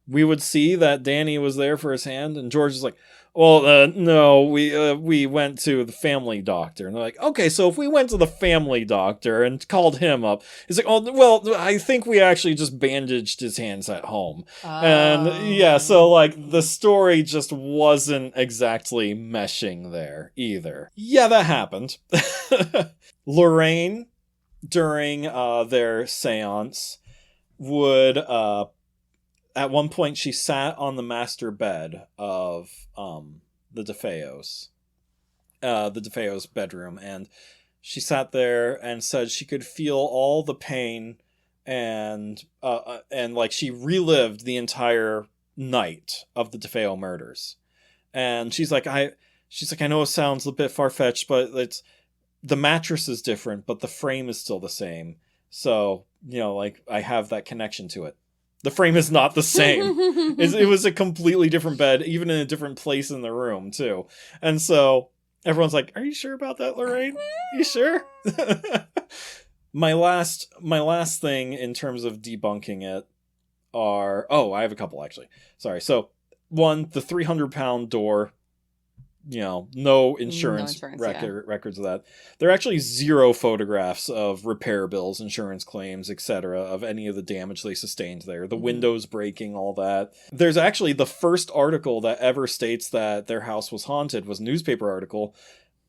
we would see that Danny was there for his hand? And George is like, well, no, we went to the family doctor. And they're like, okay, so if we went to the family doctor and called him up, he's like, oh, well, I think we actually just bandaged his hands at home. And yeah, so like the story just wasn't exactly meshing there either. Yeah, that happened. Lorraine, during their seance, would at one point, she sat on the master bed of the DeFeos' bedroom, and she sat there and said she could feel all the pain, and like she relived the entire night of the DeFeo murders. And she's like, she's like, I know it sounds a bit far-fetched, but the mattress is different, but the frame is still the same. So, like, I have that connection to it. The frame is not the same. It was a completely different bed, even in a different place in the room, too. And so everyone's like, are you sure about that, Lorraine? You sure? My last thing in terms of debunking it I have a couple, actually. Sorry. So, one, the 300-pound door, no insurance records of that. There are actually 0 photographs of repair bills, insurance claims, etc., of any of the damage they sustained there. The windows breaking, all that. There's actually the first article that ever states that their house was haunted was a newspaper article,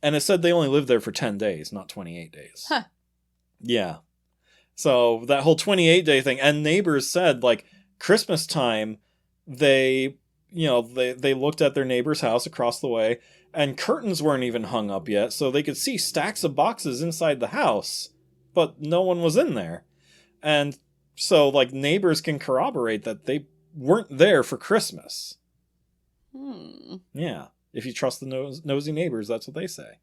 and it said they only lived there for 10 days, not 28 days. Huh. Yeah. So that whole 28-day thing, and neighbors said, like, Christmas time, they looked at their neighbor's house across the way, and curtains weren't even hung up yet, so they could see stacks of boxes inside the house, but no one was in there. And so, like, neighbors can corroborate that they weren't there for Christmas. Yeah. If you trust the nosy neighbors, that's what they say.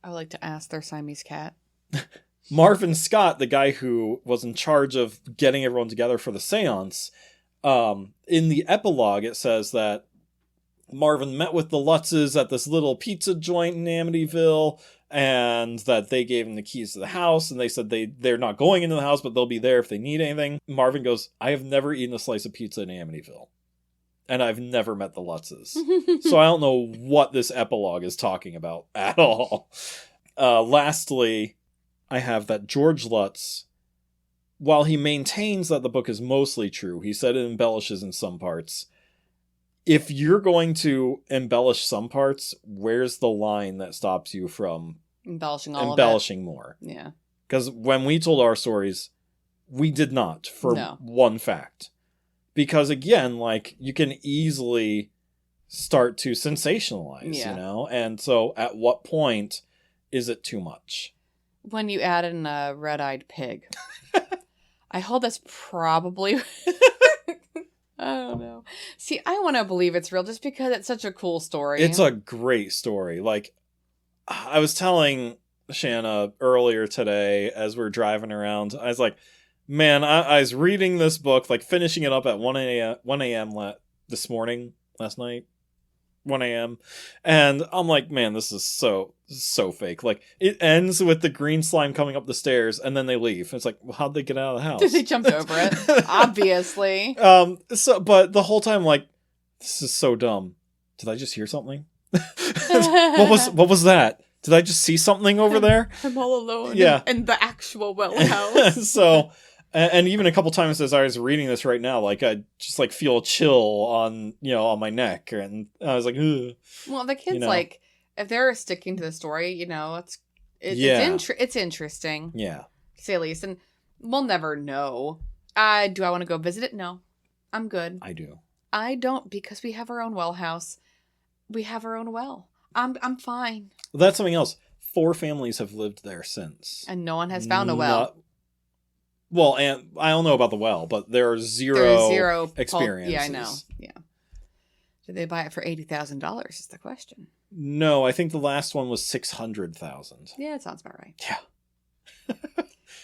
I would like to ask their Siamese cat. Marvin Scott, the guy who was in charge of getting everyone together for the seance, in the epilogue, it says that Marvin met with the Lutzes at this little pizza joint in Amityville, and that they gave him the keys to the house, and they said they're not going into the house, but they'll be there if they need anything. Marvin goes, I have never eaten a slice of pizza in Amityville, and I've never met the Lutzes. So I don't know what this epilogue is talking about at all. Lastly, I have that George Lutz, while he maintains that the book is mostly true, he said it embellishes in some parts. If you're going to embellish some parts, where's the line that stops you from embellishing more? Yeah. Because when we told our stories, we did not, for one fact. Because again, like, you can easily start to sensationalize, And so at what point is it too much? When you add in a red-eyed pig. I hold that's probably... I don't know. See, I want to believe it's real just because it's such a cool story. It's a great story. Like, I was telling Shanna earlier today as we were driving around, I was like, man, I was reading this book, like finishing it up at 1 a.m. last night. 1 a.m. And I'm like, man, this is so fake. Like, it ends with the green slime coming up the stairs and then they leave. It's like, well, how'd they get out of the house? They jumped over it, obviously. But the whole time, like, this is so dumb. Did I just hear something? What was that? Did I just see something over there? I'm all alone. Yeah. In the actual well house. So, and even a couple times as I was reading this right now, like, I just, like, feel a chill on my neck. And I was like, ugh. Well, the kids, like, if they're sticking to the story, it's interesting. Yeah. To say the least. And we'll never know. Do I want to go visit it? No. I'm good. I do. I don't, because we have our own well house. We have our own well. I'm fine. Well, that's something else. 4 families have lived there since. And no one has found a well. Well, and I don't know about the well, but there are zero experiences. Yeah, I know. Yeah. Did they buy it for $80,000 is the question. No, I think the last one was $600,000. Yeah, it sounds about right. Yeah.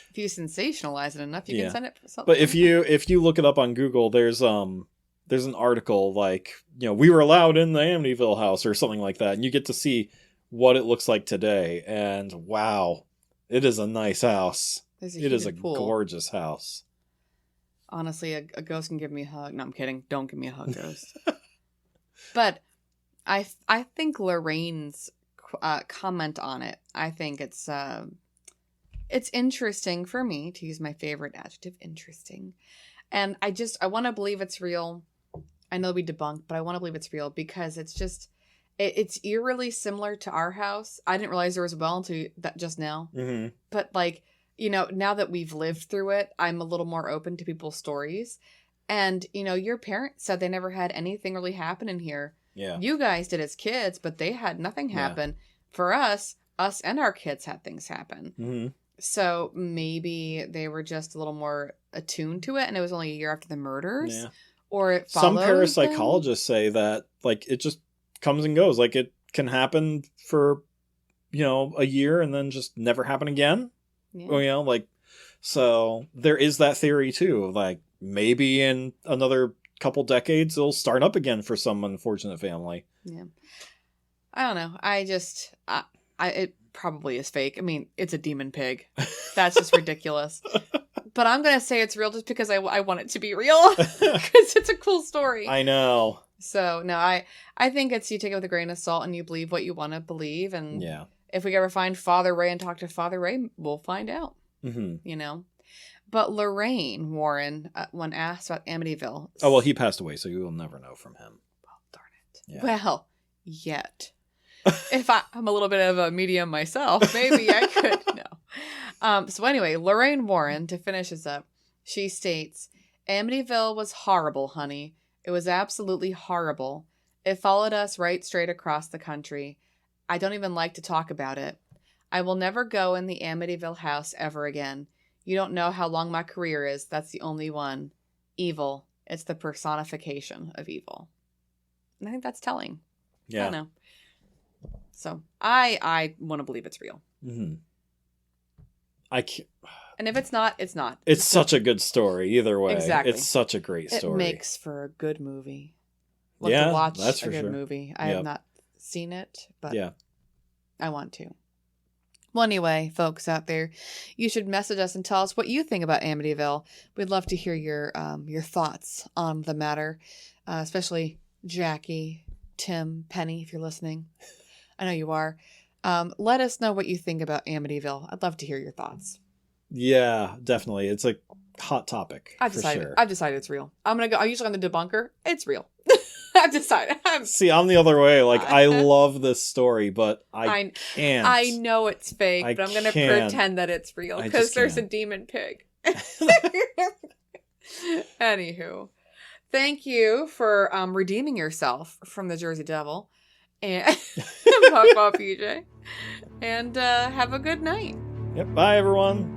If you sensationalize it enough, you can send it for something. But if you look it up on Google, there's an article like, we were allowed in the Amityville house or something like that, and you get to see what it looks like today, and wow, it is a nice house. It is a gorgeous house. Honestly, a ghost can give me a hug. No, I'm kidding. Don't give me a hug, ghost. But I think Lorraine's comment on it, I think it's interesting for me, to use my favorite adjective, interesting. And I want to believe it's real. I know we debunked, but I want to believe it's real because it's just, it's eerily similar to our house. I didn't realize there was a well until that just now. Mm-hmm. But like, now that we've lived through it, I'm a little more open to people's stories. And, your parents said they never had anything really happen in here. Yeah. You guys did as kids, but they had nothing happen. Yeah. For us and our kids had things happen. Mm-hmm. So maybe they were just a little more attuned to it, and it was only a year after the murders. Yeah. Or it followed some parapsychologists say that, like, it just comes and goes. Like, it can happen for, a year and then just never happen again. Yeah. Like, so there is that theory too, of like, maybe in another couple decades it'll start up again for some unfortunate family. Yeah. I don't know. It probably is fake. I mean, it's a demon pig. That's just ridiculous. But I'm going to say it's real just because I want it to be real. Because it's a cool story. I know. So, no, I think it's you take it with a grain of salt and you believe what you want to believe. And yeah. If we ever find Father Ray and talk to Father Ray, we'll find out. Mm-hmm. But Lorraine Warren, when asked about Amityville. Oh, well, he passed away, so you will never know from him. Well, darn it. Yeah. Well, yet. If I'm a little bit of a medium myself, maybe I could. No. So anyway, Lorraine Warren, to finish this up, she states, Amityville was horrible, honey. It was absolutely horrible. It followed us right straight across the country. I don't even like to talk about it. I will never go in the Amityville house ever again. You don't know how long my career is. That's the only one. Evil. It's the personification of evil. And I think that's telling. Yeah. I don't know. So I want to believe it's real. Mm-hmm. I can't. And if it's not, it's not. It's such a good story either way. Exactly. It's such a great story. It makes for a good movie. Love Yeah, to watch that's a for good sure. movie. I have not seen it, but yeah. I want to. Well, anyway, folks out there, you should message us and tell us what you think about Amityville. We'd love to hear your thoughts on the matter, especially Jackie, Tim, Penny, if you're listening. I know you are. Let us know what you think about Amityville. I'd love to hear your thoughts. Yeah, definitely. It's a hot topic. I've decided. For sure. I've decided it's real. I'm usually on the debunker. It's real. I've decided. See, I'm the other way. Like, I love this story, but I can't. I know it's fake, but I'm going to pretend that it's real because there's a demon pig. Anywho, thank you for redeeming yourself from the Jersey Devil and Papa PJ, and have a good night. Yep. Bye, everyone.